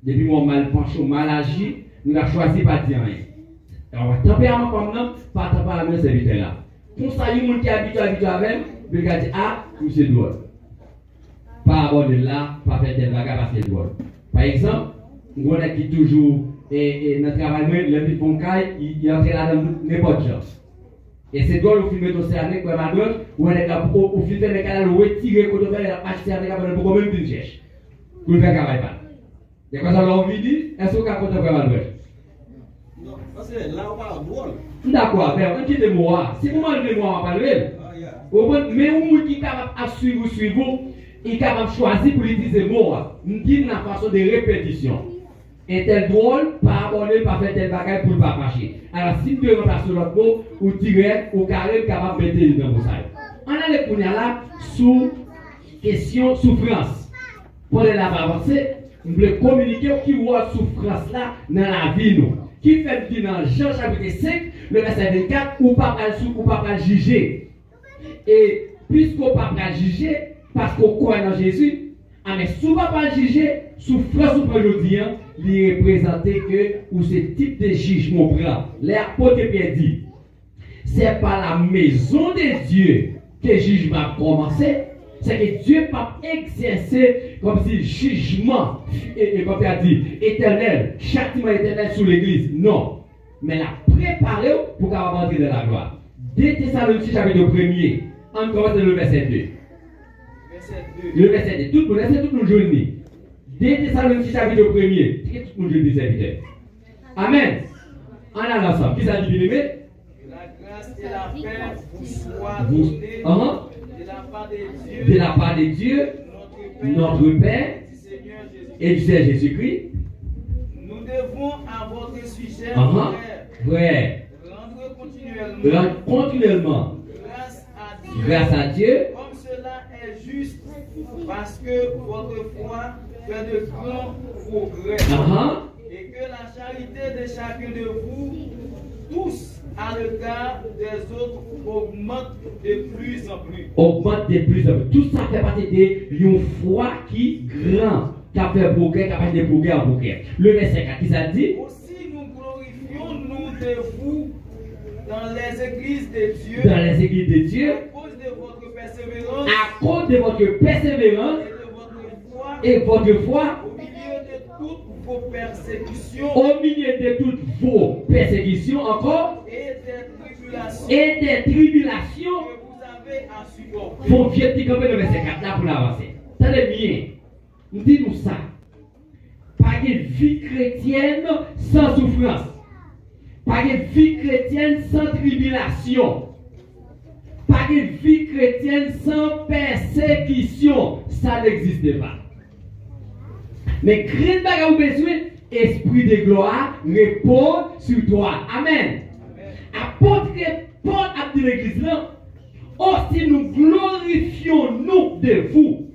Speaker 1: Depuis mon mal penché, mal agi, nous avons choisi de ne pas dire rien. Alors, tempérament comme nous, pas tempérament de serviteur là. Pour ça, il y a des gens qui habituent avec, ils disent ah, c'est drôle. Pas aborder là, pas faire tel bagage parce que c'est drôle. Par exemple, on a qui toujours, et notre travail, le petit poncaille, il entre là dans n'importe quoi. Et c'est drôle au film de cerné, comme à droite, où on est au film de l'école, où on retire, quand on fait la page cerné, pour qu'on même une cherche. Pour faire travail pas. Et quand on a envie de dire, est-ce qu'on a compté vraiment à droite?
Speaker 4: Non, parce que là, on parle drôle.
Speaker 1: D'accord, mais on dit des mots. Si vous m'enlevez des mots, on va parler. Mais on qui est capable de suivre, il est capable de choisir pour utiliser des mots. On dit la façon de répétition. Et tel drôle, pas aborder, pas faire tel bagage pour ne pas fâcher. Alors, si tu remplaces l'autre mot, ou direct, ou carré, capable de mettre dans vos salles. on a les poignards là sous question souffrance. Pour la avancer, nous voulons communiquer qui voit souffrance là dans la vie nous. Qui fait dire dans Jean chapitre 5, le verset 24, ou pas juger. Et puisqu'on pas juger, parce qu'on croit dans Jésus, mais si on ne va pas juger, souffrance ou pas aujourd'hui, il représente que ou ce type de jugement prend. L'apôtre Pierre dit, c'est par la maison de Dieu que le jugement a commencé. C'est que Dieu pas exercer comme si jugement, et comme il a dit, éternel, châtiment éternel sur l'église. Non. Mais la préparé pour qu'elle rentrer dans la gloire. 2 Thessaloniciens chapitre 1er, on commence le verset 2. Le verset 2. Tout le monde, tout le journée. 2 Thessaloniciens chapitre 1er. Tout le monde jeune serviteur. Amen. On a l'ensemble. Qui ça dit bien aimé?
Speaker 2: La grâce et la paix vous soient données
Speaker 1: de la part de Dieu, notre Père et du Seigneur Jésus-Christ.
Speaker 2: Nous devons à votre sujet,
Speaker 1: frère, rendre continuellement grâce à Dieu,
Speaker 2: comme cela est juste, parce que votre foi fait de grands progrès, et que la charité de chacun de vous tous à l'égard des autres augmente de plus en plus.
Speaker 1: Augmente de plus en plus. Tout ça fait partie d'une foi qui grand, qui a fait progrès, qui a fait des progrès en progrès. Le verset 4, qui ça dit?
Speaker 2: Aussi nous glorifions-nous de vous dans les églises de Dieu.
Speaker 1: Dans les églises de Dieu.
Speaker 2: À cause de votre persévérance.
Speaker 1: À cause de votre persévérance.
Speaker 2: Et de votre foi.
Speaker 1: Au
Speaker 2: milieu de toutes vos persécutions.
Speaker 1: Au milieu de toutes vos persécutions encore. Et des tribulations.
Speaker 2: Que vous avez à supporter.
Speaker 1: Faut bien petit camper le verset 4 là pour l'avancer. Tenez bien. Nous disons ça. Pas de vie chrétienne sans souffrance. Pas de vie chrétienne sans tribulation. Pas de vie chrétienne sans persécution. Ça n'existe pas. Mais Christ n'a pas besoin, esprit de gloire repose sur toi. Amen. Apôtre Paul a dit l'église là, aussi nous glorifions nous de vous,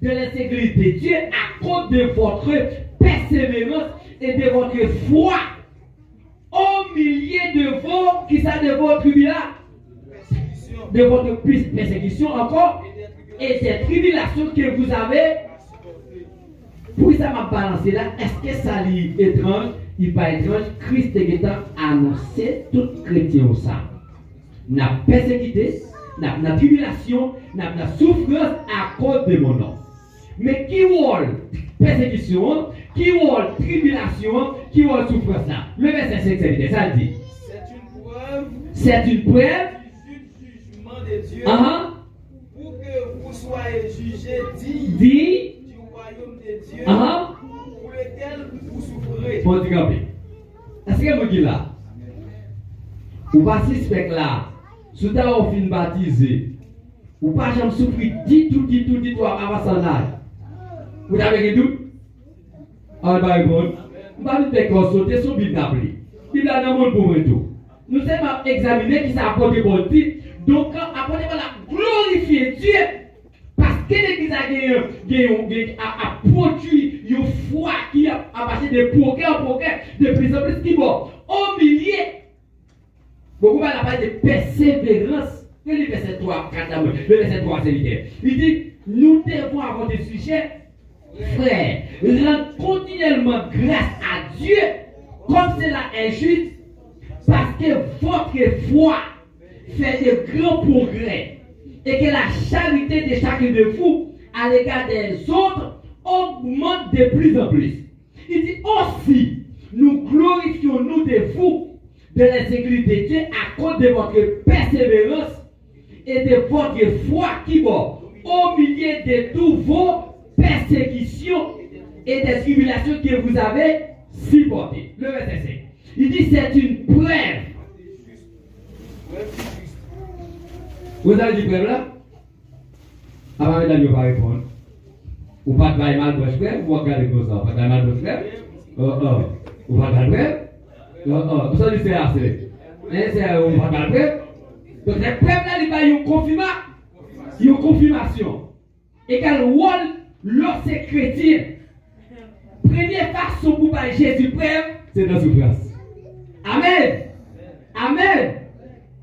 Speaker 1: de l'église de Dieu, à cause de votre persévérance et de votre foi au milieu de vos, qui ça de vos tribulations, de votre persécution encore, et des tribulations que vous avez. Pour ça m'a balancé là, est-ce que ça lit étrange? Il n'est pas étrange. Christ est annoncé tout chrétien ça. N'a persécuté, n'a tribulation, n'a souffrance à cause de mon nom. Mais qui voit persécution, qui voit tribulation, qui voit souffrance là? Le verset 5, ça dit. C'est une preuve
Speaker 2: du jugement de Dieu pour que vous soyez jugés dignes du royaume de Dieu pour lequel vous souffrez.
Speaker 1: Est-ce que vous dites là? Ou pas suspect là, sous ta fin baptisé, ou pas jamais souffrir, dit tout, avant son âge. Vous avez dit tout? Ah, bah, bon. Vous allez faire consulter son Bible d'appli. Bible dans le monde pour moi tout. Nous sommes examiner qui ça apporte bon titre. Donc, apporter la glorifier Dieu. Parce que l'église a produit une foi qui a passé de progrès en progrès, de plus en plus qui va au milieu. Beaucoup va parler de persévérance. Le verset 3, le verset 3, c'est l'idée. Il dit, nous devons avoir des sujets, frères, rendre continuellement grâce à Dieu, comme cela est juste, parce que votre foi fait de grands progrès. Et que la charité de chacun de vous à l'égard des autres augmente de plus en plus. Il dit aussi, nous glorifions nous de vous, de les églises de Dieu, à cause de votre persévérance et de votre foi qui va au milieu de toutes vos persécutions et des tribulations que vous avez supportées. Le verset 5. Il dit c'est une preuve. Vous avez dit preuve là? Avant de ne pas répondre. Ou pas de mal de frère, vous regardez comme ça. Pas de mal de frère? Ou pas de frère? Vous savez, c'est assez. C'est pas de frère. Donc, les preuves là, il va y confirmer Il y a une confirmation. Et quel rôle lorsque chrétien, première façon pour parler Jésus Père, c'est dans la souffrance. Amen. Amen.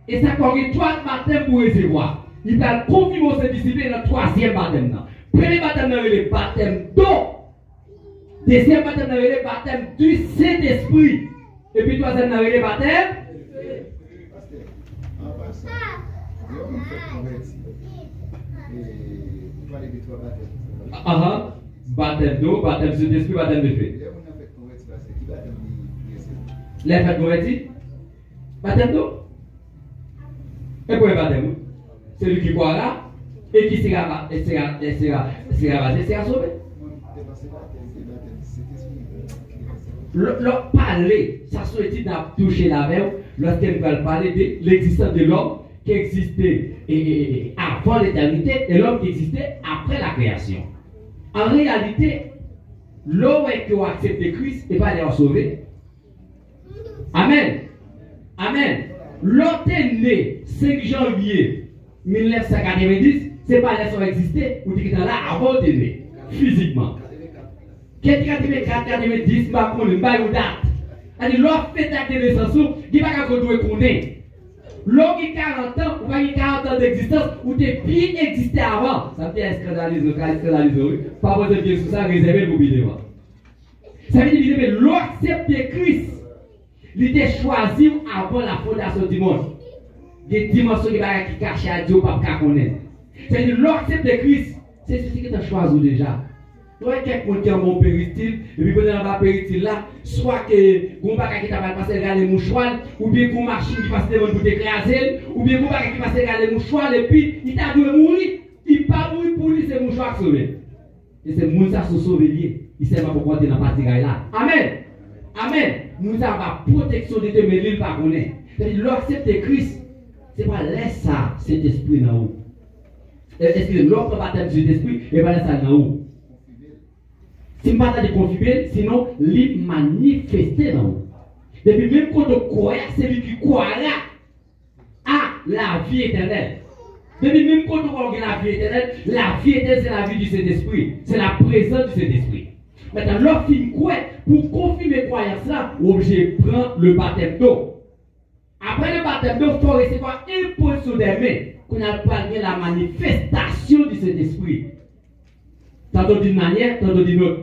Speaker 1: Et ça corrige trois baptêmes pour recevoir. Il va confirmer ses disciples dans le troisième baptême. Premier baptême, c'est le baptême d'eau. Deuxième baptême, c'est le baptême du Saint-Esprit. Et puis troisième, c'est le baptême. Baptême d'eau, baptême du Saint-Esprit, baptême de feu. Les fêtes convertis? Baptême d'eau? Et pour le baptême, celui qui croira et qui sera sauvé. Leur parler, ça souhaite toucher la verbe lorsqu'elle va parler de l'existence de l'homme qui existait avant l'éternité et l'homme qui existait après la création. En réalité, l'homme qui a accepté Christ et va les sauver. Amen. Amen. L'homme est né 5 janvier 1990, c'est pas les sont existé ou qui sont là avant de né, physiquement. 84, 90, pas qu'on ne pas une date. C'est-à-dire, l'homme fait date de naissance, il va pas qu'on doit connaître. L'homme qui a 40 ans, ou pas 40 ans d'existence, ou t'es bien existé avant. Ça peut être scandalisé, pas besoin de bien sur ça, réservé pour vidéo. Ça veut dire que l'homme accepte Christ. Il était choisi avant la fondation du monde. Des dimensions qui cachent à Dieu, pas qu'à connaître. C'est-à-dire, l'homme accepte Christ. C'est ce que tu as choisi déjà. Tu as quelqu'un qui a un bon pérityle, et puis pendant le pérityle là, soit que vous n'avez qui t'a passé les mouchoirs, ou bien une machine qui passe devant pour t'écraser, ou bien vous n'avez qui passe les mouchoirs, et puis il t'a dû mourir. Il n'est pas mourir pour lui, c'est mouchoir sauvé. Et c'est moun ça se sauver. Il sait pas pourquoi tu n'as pas tiré là. Amen. Amen. Nous avons la protection de Dieu, mais lui, il ne pas connaît. C'est-à-dire, l'accepter Christ, ce n'est pas laisser ça, cet esprit dans vous. Excusez-moi, l'autre baptême de cet esprit, et pas laisser ça dans vous. Si je ne pas de confirmer, sinon, il manifester dans vous. Depuis même quand on croit, c'est lui qui croira à la vie éternelle. Depuis même quand on croit à la vie éternelle, c'est la vie du Saint-Esprit. C'est la présence du Saint-Esprit. Maintenant, lorsqu'il croit, pour confirmer la croyance là, obligé de prendre le baptême d'eau. Après le baptême d'eau, il faut recevoir impulsion des mains, qu'on a parlé la manifestation du Saint-Esprit. Tantôt d'une manière, tantôt d'une autre.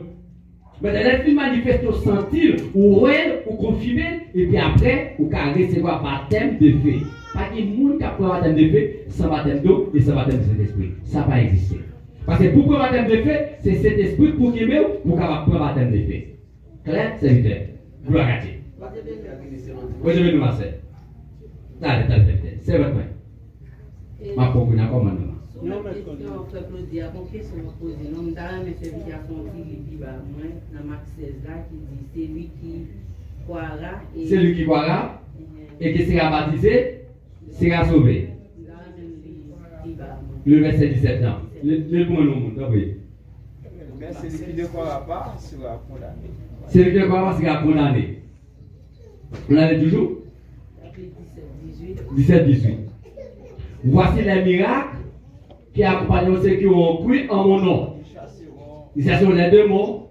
Speaker 1: Maintenant, l'esprit manifeste au sentir, ou réel, ou confirmer, et puis après, vous pouvez recevoir baptême de feu. Pas qu'il y ait des gens qui ont baptême de feu sans baptême d'eau et sans baptême de Saint-Esprit. Ça n'a pas existé. Parce que pour prendre baptême de feu, c'est cet esprit pour qu'il y ait pour prendre baptème de feu. Clair? C'est clair. Gloire à Dieu. Oui, je vais nous passer. Allez, c'est votre main. Ma pauvre, il y a comment nous?
Speaker 5: Non, mais peuple dit à mon question posé. Non, mais c'est lui qui a compris les Bibles dans Marc 16 là qui dit c'est lui qui croira.
Speaker 1: C'est lui qui croira et qui sera baptisé, sera sauvé. Le verset 17 là. Le point au monde, oui.
Speaker 3: Mais celui qui ne croira pas sera condamné.
Speaker 1: Celui qui ne croira pas sera condamné. On a toujours 17-18. Voici les miracles qui accompagnent ceux qui ont cru en mon nom. Ils chasseront les deux mots.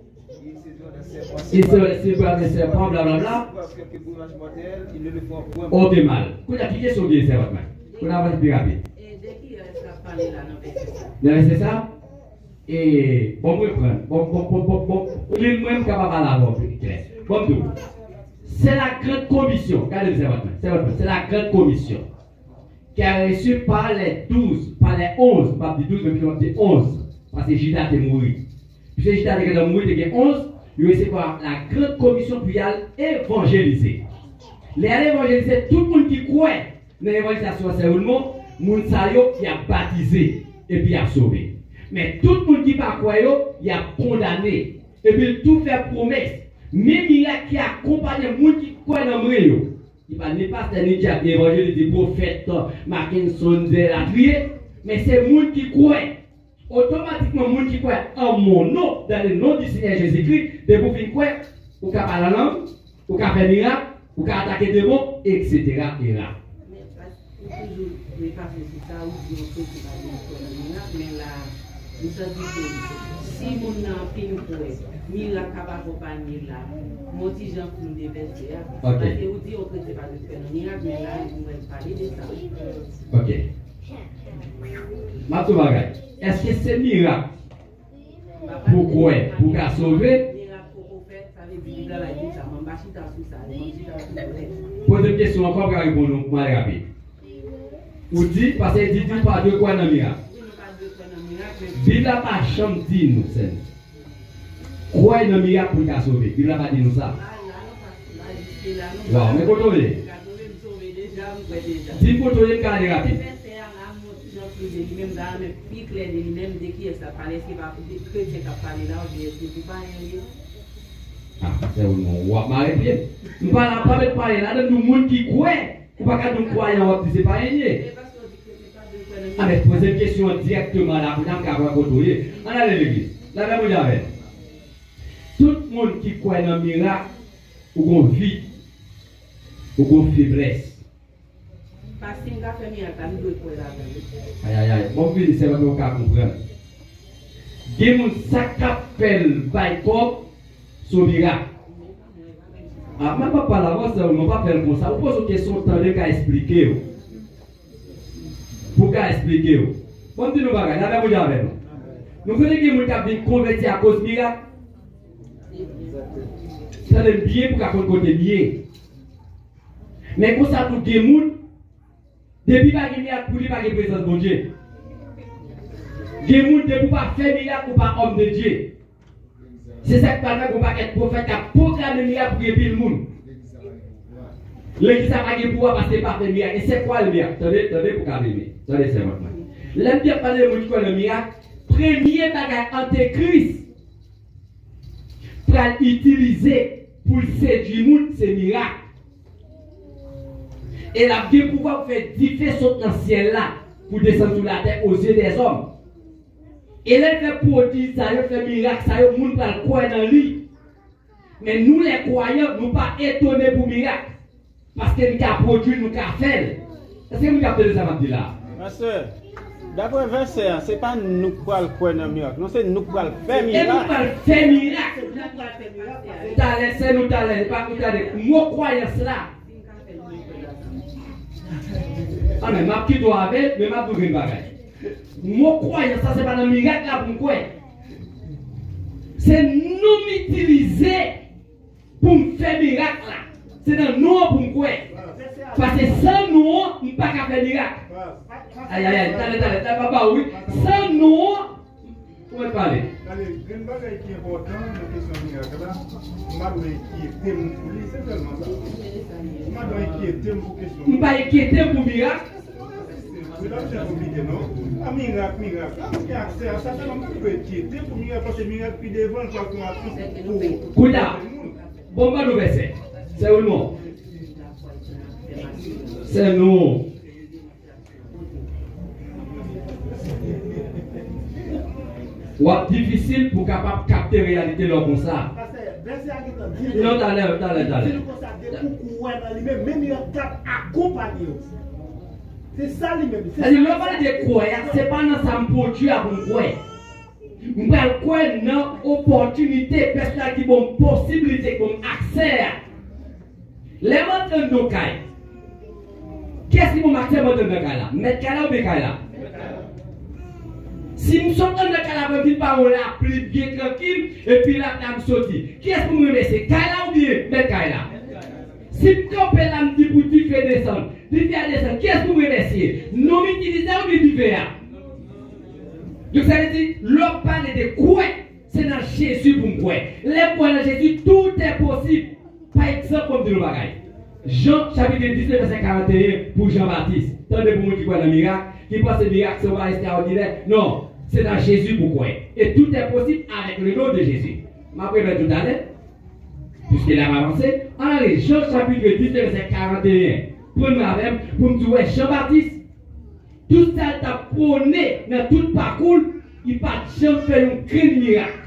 Speaker 1: Ils se boivent des serpents, blablabla. Au de mal. Vous avez cliqué sur bien, c'est votre main. Vous avez plus rapide.
Speaker 5: Et dès qu'il reste à parler là,
Speaker 1: non, c'est ça. Et bon, vous prendre. Bon, lui-même capable d'avoir plus clair. Bon, tout. C'est la grande commission. Regardez, c'est votre main. C'est la grande commission qui a reçu par les 12, par les 11, pas des 12, mais des 11, parce que Judas est mort. Puisque Judas est mort, il y a 11, il a reçu par la grande commission pour évangéliser. Les évangéliser, tout le monde qui croit dans l'évangélisation, c'est seulement moun sayo qui a baptisé et puis a sauvé. Mais tout le monde qui ne croit pas, il a condamné. Et puis tout fait promesse. Même il y a qui accompagne les gens qui croient dans le monde. Il n'est pas ni diable, l'évangile des prophètes, Mackinson, la trier, mais c'est les gens qui croient. Automatiquement, les gens qui croient en mon nom, dans le nom du Seigneur Jésus-Christ, de vous faire croire, ou qu'à parler la langue, ou qu'à faire miracle, ou qu'à attaquer des mots, etc.
Speaker 5: toujours repasser sur ça, ou dire que c'est pas bien, mais là, nous sommes dit si mon empire pourrait, ni la capable d'accompagner là, mon petit Jean pour nous déverser. Parce que vous dites que c'est pas de phénomène, mais là, nous allons parler de ça.
Speaker 1: Ok. Matou bagay, est-ce que c'est miracle? Pourquoi? Pour qu'à sauver? Posez une question encore pour répondre moins rapide. Ou dit, parce qu'il dit pas de quoi dans le miracle. Bible n'a pas chambre dit nous, c'est. Quoi dans le miracle pour qu'à sauver? Bible n'a pas dit nous ça. Wow, mais quand on est. Dis pour toi, il y a un rapide.
Speaker 5: Même dans le pic, même de qui est ça parler, ce qui va que c'est qu'à parler là, je ne sais pas rien.
Speaker 1: Ah, c'est un roi marie. Nous ne parlons pas de parler là, de nous qui croient. Ou pas qu'à nous croyants, on ne sait pas rien. Ah, mais posez une question directement là, pour nous avoir contrôlé. On a l'église. La même chose. Tout le monde qui croit dans le miracle, ou qu'on vit, ou qu'on faiblesse. Aïe aïe aïe, bon fils, c'est votre cas comprendre. Il y a des gens qui appellent Baïkop sur miracle. Ah, même pas par la voix, on ne va pas faire comme ça. Vous posez une question, attendez qu'à expliquer. Pour qu'à expliquer. Bon, dis-nous, nous avons déjà avec nous. Nous connaissons que les gens qui convertis à cause de miracle. Ça l'aime bien pour qu'on côté bien. Mais quand ça tout le monde, depuis que vous avez pour lui, pas de présence de Dieu. Des gens qui ne pas faire miracle ou pas homme de Dieu. C'est ça qui permet qu'on ne pas être prophète qui a programmé miracle pour guérir le monde. L'église n'a pas de pouvoir parce qu'il n'a pas fait miracle. Et c'est quoi le miracle? Attendez pour calmer. Attendez, c'est maintenant. L'aime bien parler de gens qui ont le miracle. Premier bagage antéchrist pour l'utiliser pour séduire le monde, c'est miracle. Et la vie pouvoir faire différer dans le ciel là pour descendre sur la terre aux yeux des hommes. Et là, il fait produit, ça fait miracle, ça le monde va le croire dans lui. Mais nous les croyants, nous ne sommes pas étonnés pour miracle. Parce que nous avons produit, nous avons fait. Est-ce que vous avez ça dit là?
Speaker 6: Pasteur, d'après le verset, ce n'est pas nous qui allons croire dans le miracle, non, c'est nous qui allons faire miracle.
Speaker 1: Et nous allons faire miracle. C'est nous allons pas nous moi croyance là. Ah mais ma petite doit avec, mais ma double bagaille. Moi croyant ça c'est pas un miracle là pour quoi? C'est nous utiliser pour me faire miracle là. C'est dans nous pour quoi? Parce que sans nous, on ne peut pas faire miracle. Aïe aïe aïe, allez, papa oui. Sans nous, on peut parler.
Speaker 3: Allez, une bagaille qui est importante dans la question miracle là, m'a donné qui est thème pour lui, c'est seulement ça. M'a donné qui est thème pour question.
Speaker 1: On ne peut pas inquiéter pour miracle.
Speaker 3: C'est là que c'est compliqué, non? Un miracle. Parce qu'il y a accès à ça, on peut inquiéter pour miracle, parce que miracle puis devant, je crois qu'on a tout.
Speaker 1: Kouda, bon bah nous verset. C'est où non? C'est nous. Ou difficile pour capable capter la réalité là comme ça. Non, t'allez.
Speaker 3: C'est ça lui-même.
Speaker 1: C'est-à-dire, le parler de croyance, c'est pas dans sa produit à vous croire. Vous pouvez croire dans opportunité, personne qui ont possibilité, comme accès. Les montagnes de Nokai. Qu'est-ce qui vont accès à montagnes de Nokai là? Mettre Kala ou Bekai là? Si nous sommes dans le cas là, nous parlons là, plus bien tranquille, et puis là, nous sommes sortis. Qui est-ce que vous me remerciez? Kala ou bien Bekai là? Si vous comprenez là, nous disons pour tu fais descendre. Tu fais descendre. Qui est-ce que vous me remerciez? Nous utilisons ou bien du verre? Donc ça veut dire, l'homme parle de quoi? C'est dans Jésus pour me croire. Les points dans Jésus, tout est possible. Par exemple, comme de nos bagailles. Jean chapitre 19, verset 41 pour Jean-Baptiste. Tendez pour moi qui croit dans le miracle, qui pense que le miracle c'est pas extraordinaire. Non, c'est dans Jésus pour croire. Et tout est possible avec le nom de Jésus. Je vais tout à l'heure, puisqu'il a avancé. Allez, Jean chapitre 19, verset 41. Prenez avec pour me dire, Jean-Baptiste, tout ça t'a prôné dans tout le parcours, il n'a pas jamais fait un grand miracle.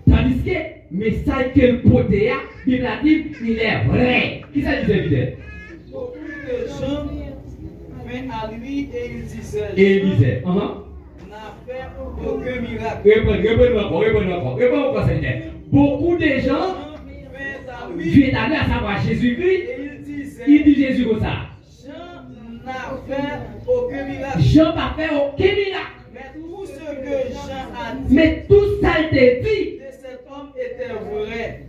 Speaker 1: Tandis que le message que le poté a, il a dit, il est vrai. Qui ça disait, Fidèle?
Speaker 2: dit et il disait.
Speaker 1: Et il disait.
Speaker 2: N'a fait aucun miracle.
Speaker 1: Réponds encore, Seigneur. Beaucoup de gens viennent à savoir Jésus-Christ. Il dit Jésus comme ça.
Speaker 2: Jean n'a fait aucun miracle.
Speaker 1: Jean n'a fait aucun miracle.
Speaker 2: Mais tout ce que Jean a dit.
Speaker 1: Mais tout ça était dit.
Speaker 2: De cet homme était vrai.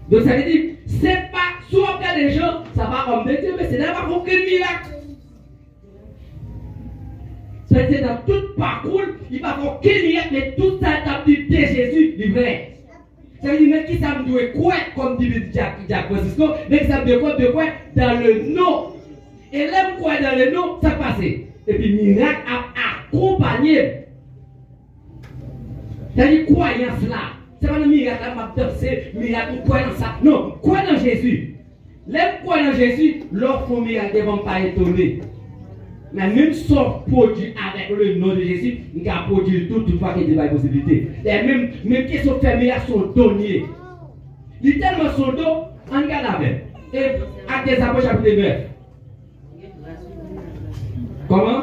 Speaker 1: Donc ça veut dire, c'est pas soit des gens, ça va comme des dieux, mais c'est pas aucun miracle. C'est dans tout parcours, il va avoir aucun miracle, mais tout ça est dit de Jésus, il est vrai. Ça veut dire, mais qui ça me doit quoi, comme dit Jacques Francisco, mais qui ça me doit quoi, dans le nom. Et l'aime quoi dans le nom, ça passe. Et puis miracle a accompagné. C'est-à-dire, croyance là. C'est pas le miracle, c'est miracle, quoi dans ça. Non, quoi dans Jésus. L'aime quoi dans Jésus, l'offre au miracle ne vont pas étonner. Mais même si on produit avec le nom de Jésus, on peut produire tout, toutefois qu'il y a des possibilités. Et même qui sont faits miracles sont donnés. Il y a tellement son dos, on regarde avec. Et Actes des Apôtres chapitre 9. Comment?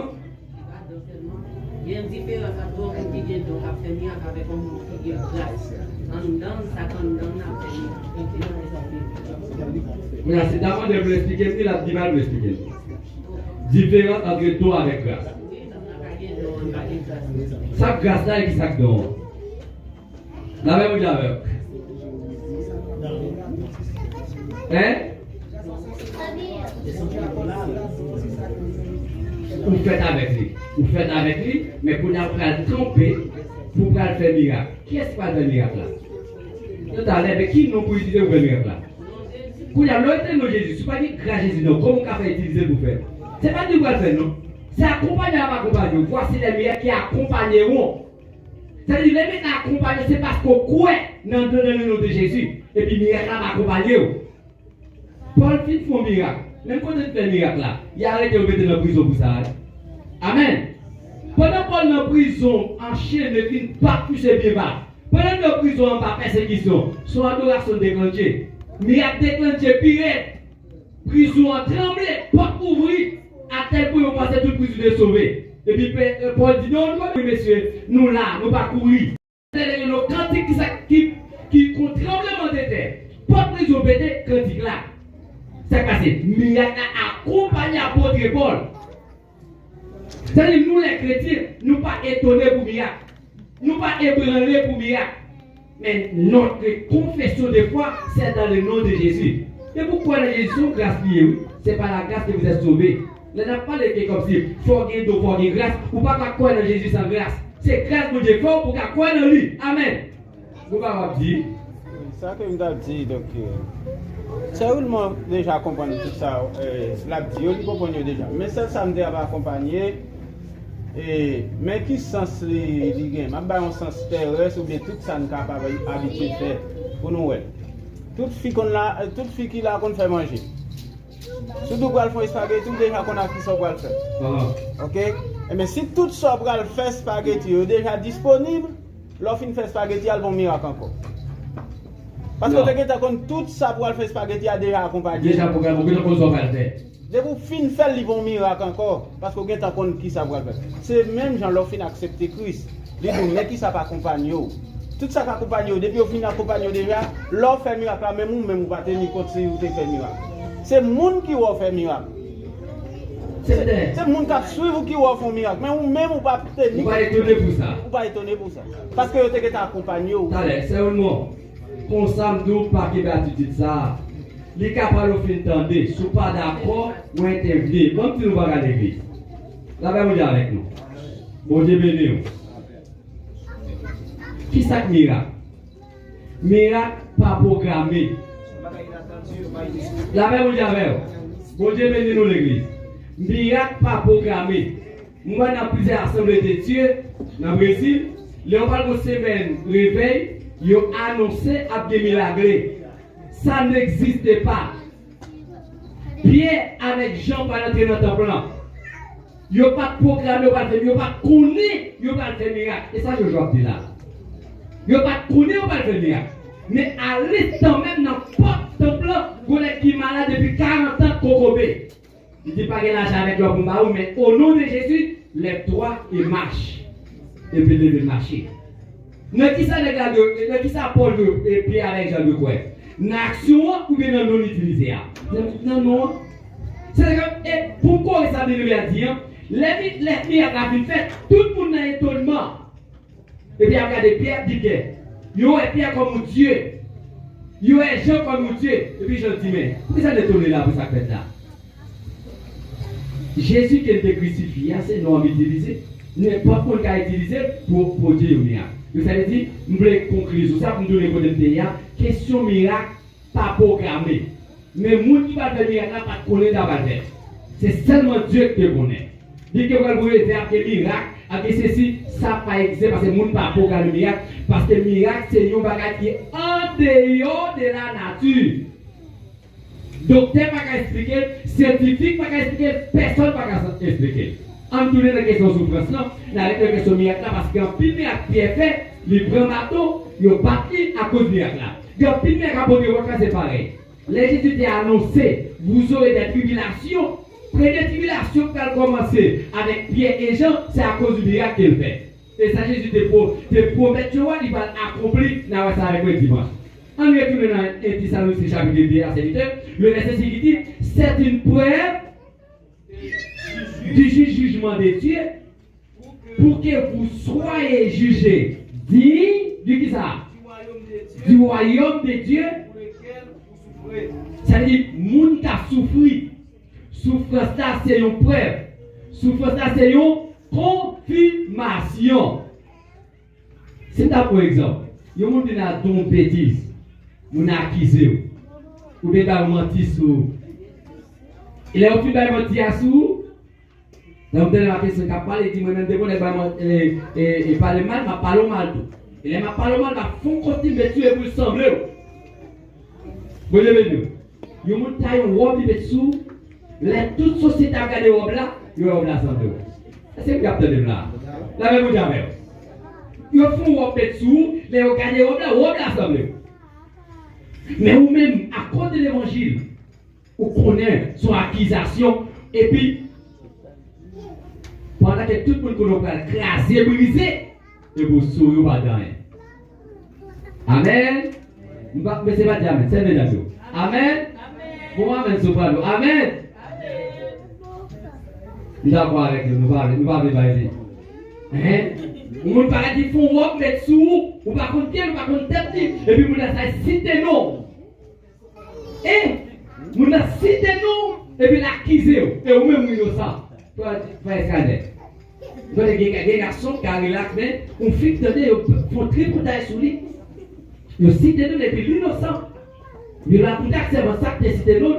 Speaker 5: Il y a une différence entre un qui vient de faire miracle avec un qui est grâce. En dans ça, quand on a fait
Speaker 1: c'est d'abord de vous l'expliquer, puis la divine vous l'expliquer. Différence entre toi avec grâce. Ça grâce là et qui ça donne. La même chose avec. Hein? Vous faites avec lui. Vous faites avec lui, mais pour nous faire tromper, pour faire miracle. Qui est-ce qui va faire miracle là? Tout à l'heure, qui nous peut utiliser pour faire miracle là? Pour y avoir l'autre Jésus, ce n'est pas dit grâce à Jésus, non. Comment on peut utiliser pour faire? Ce n'est pas dit quoi faire, non. C'est accompagner à accompagner. Voici les miracles qui accompagneront. C'est-à-dire, les miracles accompagnés, c'est parce qu'on croit dans le nom de Jésus. Et puis, miracle va accompagner. Paul fit font miracle. Même quand il fait miracle là, il a arrêté de mettre dans la prison pour ça. Amen. Pendant Paul dans la prison, enchaîné, il ne pas plus ses pieds bas. Pendant la prison, en bas persécution, son adoration déclenchée. Miracle déclenché, pire. Prison en tremblé, porte ouvrie, à tel point qu'on pensait toute prison de sauver. Et puis Paul dit non, messieurs, nous là, nous pas courir. C'est le cantique qui contre tremblement de terre. Porte prison pété, cantique là. C'est passé. Miracle a accompagné l'apôtre Paul. C'est-à-dire, nous les chrétiens, nous pas étonnés pour miracle. Nous pas ébranlés pour miracle. Mais notre confession de foi, c'est dans le nom de Jésus. Et pourquoi la Jésus sont grâce liée? C'est par la grâce que vous êtes sauvés. Là, n'a pas les comme si, faut gagner d'eau, faut gagner grâce. Ou pas croire dans Jésus sans grâce. C'est grâce pour Dieu fort pour croire dans lui. Amen. Vous m'avez dit.
Speaker 6: C'est ça que je vous dit. Donc, c'est vraiment déjà comprendre tout ça. La dit, on comprend déjà. Mais ça, ça me dit à accompagner. Mais qui sens les gains? Je vais un sens terrestre ou bien tout ça nous capable habitué de faire pour nous. Toute fille qui l'a qu'on fait manger. Surtout pour faire spaghetti, déjà qu'on a qui ça pour le faire. OK? Mais si tout ça pour le faire spaghetti est déjà disponible, l'offre fait spaghetti, elle va miracle encore. Parce que tout ça pour le faire spaghetti a déjà accompagné.
Speaker 1: Déjà programme, qu'on soit pas le faire.
Speaker 6: De vous fin faire ils vont miracle encore parce que vous avez qui ça va faire. C'est même Jean leur fin accepter Christ. Les mais qui ça pas accompagner. Tout ça qui accompagne depuis au fin accompagner déjà, leur fait miracle même vous même pas tenir compte si vous fait miracle. C'est monde qui va faire miracle. C'est monde qui suivre qui va faire miracle mais vous même vous pas tenir.
Speaker 1: Vous pas étonner pour ça.
Speaker 6: Vous pas étonner pour ça. Parce que vous êtes accompagné.
Speaker 1: Allez, c'est un mot. Qu'on s'en doute pas qu'il va attitude ça. Les capables de faire si vous n'êtes pas d'accord, vous intervenez. Comme si nous ne à l'église. La même chose avec nous. Bon Dieu béni. Qui ça miracle? Miracle pas programmé. La même chose avec vous. Bon Dieu béni nous l'église. Miracle pas programmé. Moi, dans plusieurs assemblées de Dieu, dans le Brésil, les gens parlent de semaine réveil, ils ont annoncé à des miracles. Ça n'existe pas. Pierre avec Jean pas entrer dans le temple là. Ils n'ont pas de programme, ils n'ont pas de faire, ils n'ont pas de connaître, ils n'ont pas de faire miracle. Et ça, je dois dire là. Ils n'ont pas de connaître, ils n'ont pas de faire miracle. Mais à l'instant même, dans le temple là, vous êtes qui malade depuis 40 ans, Kokobé. Il dit pas qu'il a l'argent avec leur pour mais au nom de Jésus, lève-toi et marche. Et puis lève le marcher. Ne dis ça, ne dis ça Paul et Pierre avec Jean de quoi? L'action ou bien non utilisé. Non. C'est-à-dire que, pourquoi ça veut dire? Les a fait, tout le monde a étonnement. Et puis, regardez Pierre dit que, yo est Pierre comme Dieu. Yo est Jean comme Dieu. Et puis, je dis, mais, pourquoi ça l'étonne là pour ça fait là? Jésus qui a été crucifié, c'est non utilisé. N'importe quoi qui a utilisé pour Dieu. Vous savez dire, nous voulons conclure sur ça pour nous donner le côté question miracle, pas programmée. Mais les gens qui va faire miracle, pas connaître dans la tête. C'est seulement Dieu qui connaît. Dit que vous voulez faire des miracles, avec ceci, ça pas exister parce que les gens ne pas programmer le miracle. Parce que le miracle, c'est un bagage qui est en dehors de la nature. Docteur ne peut pas expliquer, scientifique ne peut pas expliquer, personne ne peut pas expliquer. En tournant la question souffrance, la question miracle, parce qu'un pile miracle qui est fait, les prend bateau, ils ont parti à cause du miracle. Un pile miracle à côté de c'est pareil. Les Jésus a annoncé, vous aurez des tribulations. Première tribulation qui a commencé avec Pierre et Jean, c'est à cause du miracle qu'il fait. Et ça, Jésus te promet, tu vois, il va accomplir dans ça avec le dimanche. En retournant dans 1 Thessaloniciens chapitre 2 à 7, le verset 5 dit, c'est une preuve du jugement de Dieu pour que vous soyez jugés dignes de qui ça? Du royaume de Dieu. Ça veut dire, moun qui a souffert. Souffrance, c'est une preuve. Souffrance, c'est une confirmation. C'est ça pour exemple. Il y a des gens qui ont une bêtise. Ils ont accusé. Ou bien ils ont menti sur. Il a aussi menti sur. Donc, dans la question qu'a parlé, il dit moi-même, il parle mal, il parle mal. Il m'a parlé mal, il faut continuer de tuer pour sembler. Vous voyez, il y a des gens qui ont une bêtise. Toute société a gagné au blanc, il y a au blanc sans deux. C'est le capteur de blanc. La même chose avec. Ils font au dessous, les ont gagné au blanc sans deux. Mais vous-même, à cause de l'évangile, vous connaissez son accusation, et puis, pendant que tout le monde connaît va craser, briser, et vous souriez pas dans rien. Amen. Mais c'est pas dire Amen, c'est bien. Amen. Bon, Amen, soprano. Amen. Nous allons voir avec nous, nous allons baiser. Hein? Nous allons dire, font wop, mettre sous, ou pas contre pied, ou pas contre tête, et puis nous allons citer non. Et nous allons citer non, et puis l'accuser, et vous même innocent. Toi, frère Scanet. Vous avez des garçons qui arrivent là, mais on fait que ils font tripotage sur lui. Ils citent nous, et puis l'innocent. Il va tout accepter ça, que citer nous.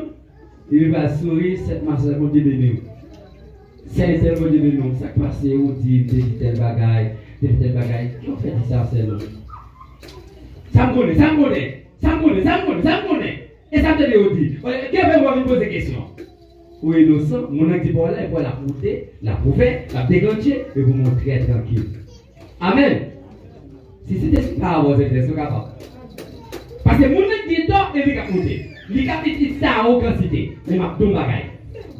Speaker 1: Il va sourire, cette masse de béni. C'est un tel de nous, ça passe où dit tel bagaille, qui ont fait ça, c'est nous. Ça me connaît. Et ça me dit aussi. Quelqu'un va me poser des questions. Ou innocent, mon acte pour là, il faut la prouver, la déclencher et vous montrer tranquille. Amen. Si c'était pas avoir cette question capable. Parce que mon acte dit tort et il va monter. Il va dire ça à aucune cité. Mais ma tombe bagaille.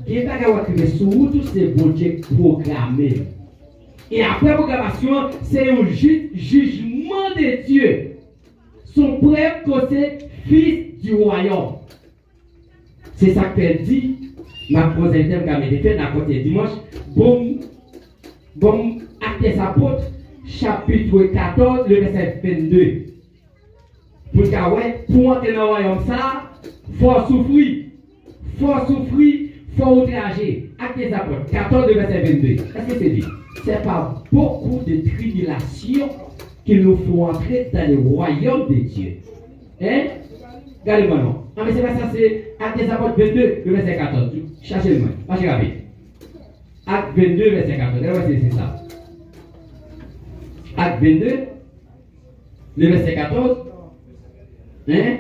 Speaker 1: Il y a des choses sur ces projets programmés. Et après programmation, c'est un jugement de Dieu. Son prêtre que c'est fils du royaume. C'est ça que dit. Ma pose un thème qui a été fait dans côté dimanche. Bon, Actes des Apôtres, chapitre 14, le verset 22. Pour entrer dans le royaume, ça, faut souffrir. Faut outrager. Actes des Apôtres, 14, le verset 22. Qu'est-ce que c'est dit? C'est pas beaucoup de tribulations qu'il nous faut entrer dans le royaume de Dieu. Hein? Regardez-moi non. Ah, mais c'est pas ça, c'est Actes des Apôtres 22, le verset 14. Cherchez-le-moi. Marchez rapide. Actes 22, verset 14. C'est ça. Actes 22, le verset 14. Hein?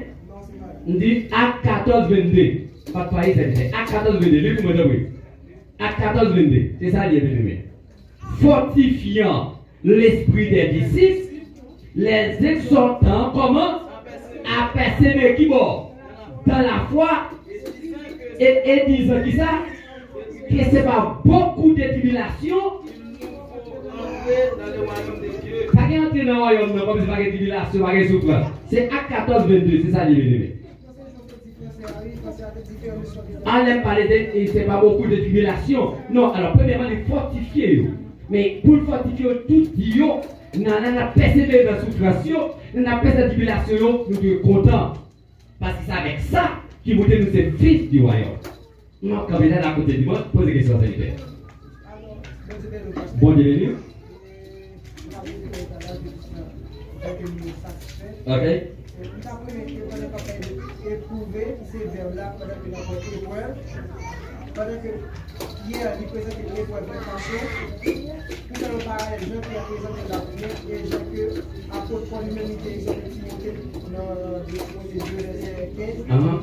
Speaker 1: On dit Actes 14, 22. Pas de pareil, c'est Actes 14, 22. Lui-moi d'abord. Actes 14, 22. C'est ça, il est venu. Fortifiant l'esprit des disciples, les exhortant comment? À persévérer qui mort? Dans la foi et disant qui ça? que ce n'est pas beaucoup de tribulations.
Speaker 2: Il nous faut entrer dans le royaume de Dieu.
Speaker 1: Pas qu'entrer dans le royaume, comme c'est pas de tribulation, pas de souffrance. C'est Actes 14, 22, c'est ça, les on n'aime pas les c'est pas beaucoup de tribulations. Non, alors premièrement, les fortifier. Mais pour le fortifier, tout Dieu, nous avons persévéré dans la souffrance, nous avons persévéré dans la tribulation, nous sommes contents. Parce que c'est avec ça qui vous nous sommes fils du royaume. Non, quand vous êtes à côté du monde, posez des questions, s'il vous plaît. Bon bienvenue. Ok.
Speaker 3: Nous avons éprouvé ces verbes-là pendant que nous avons épreuve. Pendant que hier, il présentait l'épreuve de façon. Nous allons parler de gens qui ont présenté la première et des gens que, apôtre pour l'humanité, ils ont Timothée dans les 2 versets 15.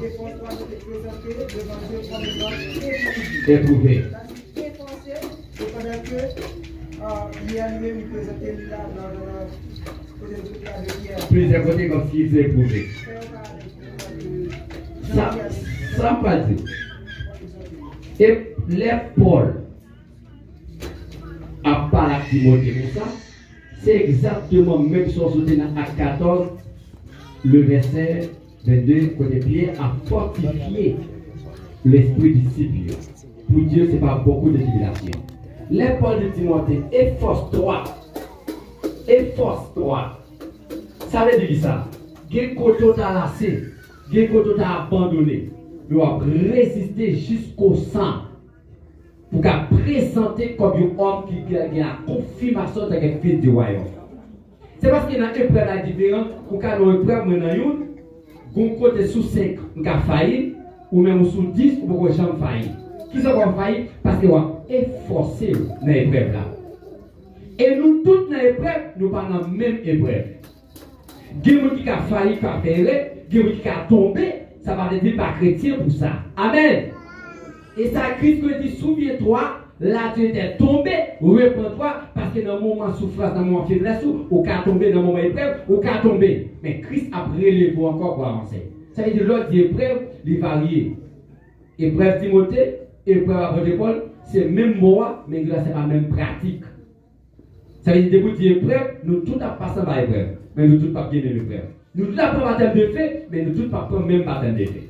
Speaker 3: Et pour toi, je t'ai présenté devant Dieu comme étant éprouvé. Effacé. Et pendant que hier lui-même, il présentait là dans
Speaker 1: plusieurs côtés comme s'il faisait éprouvé. Ça me passe. Et les Paul a parlé à Timothée pour ça. C'est exactement même chose dans Actes 14, le verset 22, côté Pierre a fortifié l'esprit disciple. Pour Dieu, ce n'est pas beaucoup de tribulation. Les Paul de Timothée, efforce-toi. Efforce-toi. Ça veut dire ça. Quel côté t'as lassé, quel côté t'as abandonné. Tu dois résister jusqu'au sang pour présenter comme un homme qui a la confirmation de quelque fils du royaume. C'est parce qu'il y a une épreuve différente. Pour qu'il y ait une épreuve, un côté sous 5, on a failli, ou même sous 10, on peut jamais faillir. Qui sont qu'on failli? Parce qu'on a efforcé dans l'épreuve là. Et nous, toutes les épreuves, nous parlons de la même épreuve. Il y a des gens qui ont failli, qui ont fait, il y a des gens qui ont tombé, ça va dire pas chrétien pour ça. Amen. Et ça, Christ dit, souviens-toi, là tu étais tombé, reprends-toi, parce que dans le moment de souffrance, dans le moment de faiblesse, ou qu'à tomber dans le moment d'épreuve, ou qu'à tomber. Mais Christ a relevé encore pour avancer. Ça veut dire l'autre épreuve, il varie. Épreuve Timothée, épreuve apôtre Paul, c'est même mot, mais là c'est pas même pratique. Ça veut dire début d'épreuve, nous tous avons passé par l'épreuve, mais nous tous pas bien l'épreuve. Nous tous avons pas baptême de fait, mais nous tous pas même baptême de fait.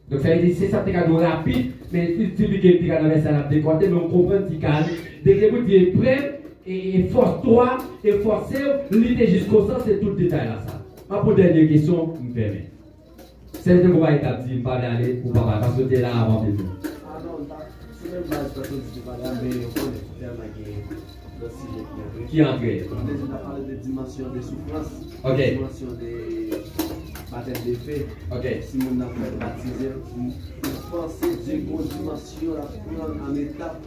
Speaker 1: Donc ça veut dire c'est ça qui est rapide, mais si tu dis que tu as dans les salles de côté, mais on comprend que tu as des débuts d'épreuve, et force-toi, et forcez-vous, l'idée jusqu'au sens, c'est tout le détail là ça. Ma pour dernière question, vous me permettez. C'est qu'on va établir, je ne vais pas aller pour papa, parce que tu es là avant de nous.
Speaker 3: Ah non, c'est même pas ce que tu dis, mais on connaît tellement
Speaker 1: qui est entré.
Speaker 3: On a parlé de dimension de souffrance,
Speaker 1: ok.
Speaker 3: Dimension de baptême de fait.
Speaker 1: Ok.
Speaker 3: Si on a fait baptiser, vous pensez Dieu une dimension la prendre en étape.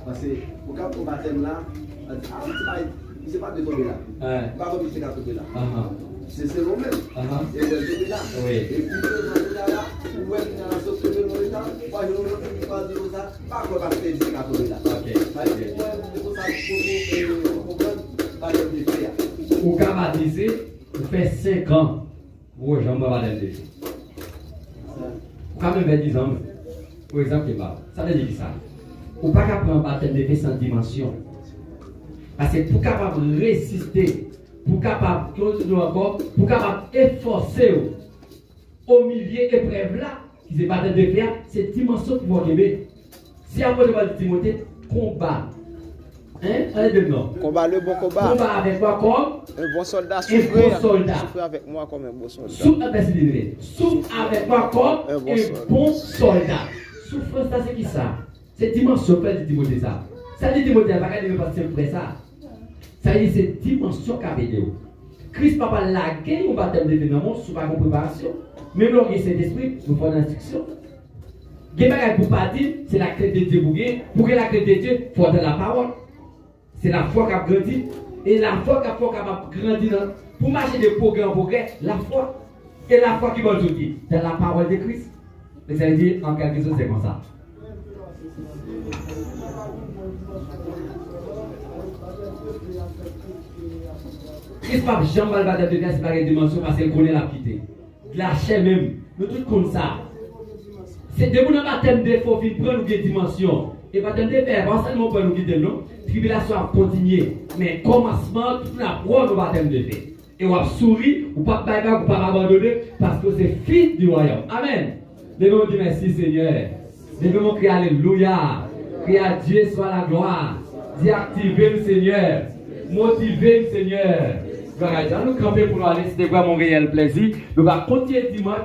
Speaker 3: Parce que pour quand on baptême là, il ne pas de tomber là. Pas comme il s'est tomber là. C'est le même. Et le tomber là.
Speaker 1: Oui.
Speaker 3: Et puis là, vous voyez dans la société de l'État, pas de l'autre qui parle de ça, pas qu'on va faire des tomber là.
Speaker 1: Ou qu'à baptiser, vous faites 5 ans, vous j'en vais baptiser de fait. Ou quand même 10 ans, pour exemple, ça veut dire ça. Ou pas qu'à prendre un baptême de fait sans dimension. Parce que pour capable résister, pour capable continuer encore, pour capable efforcer au milieu épreuve là, qui se baptême de fait, c'est dimension qui va gagner. Si après de Timothée, combat. Allez de non.
Speaker 6: Combat le bon combat.
Speaker 1: Combat avec moi comme
Speaker 6: un bon soldat.
Speaker 1: Souffre
Speaker 6: avec moi comme un bon soldat.
Speaker 1: Souffre avec moi comme un bon soldat. Souffrance, ça c'est qui ça? C'est dimension que dit Timothée ça. Ça dit Timothée, il ne va pas faire ça. Ça dit c'est dimension qu'a vidéo. Christ papa la guerre, on va t'aider dans le monde sous ma préparation. Même l'orgue Saint-Esprit, nous faisons l'instruction. Pour pas dire, c'est la clé de Dieu pour que la clé de Dieu, il faut de la parole. C'est la foi qui a grandi. Et la foi qui a grandi pour marcher de progrès en progrès, la foi. Et la foi qui va tout dire, dans la parole de Christ. Mais ça veut dire, en quelque chose, c'est comme ça. Christ pas jamais le baptême de grâce par une dimension parce qu'il connaît la piété. La chair même, nous tous comme ça. C'est de mon baptême de faut prendre une dimension. Et baptême de faire, pas seulement pour nous guider, non. Tribulation a continué. Mais commencement, tout la prendre au baptême de fait. Et on va sourire, ou pas bagarre, ou pas abandonner, parce que c'est fils du royaume. Amen. Devons dire merci Seigneur. Devons crier Alléluia. Crier à Dieu soit la gloire. Dis activer le Seigneur. Motiver le Seigneur. Nous camper pour nous aller, c'était vraiment un réel plaisir. Nous allons continuer dimanche.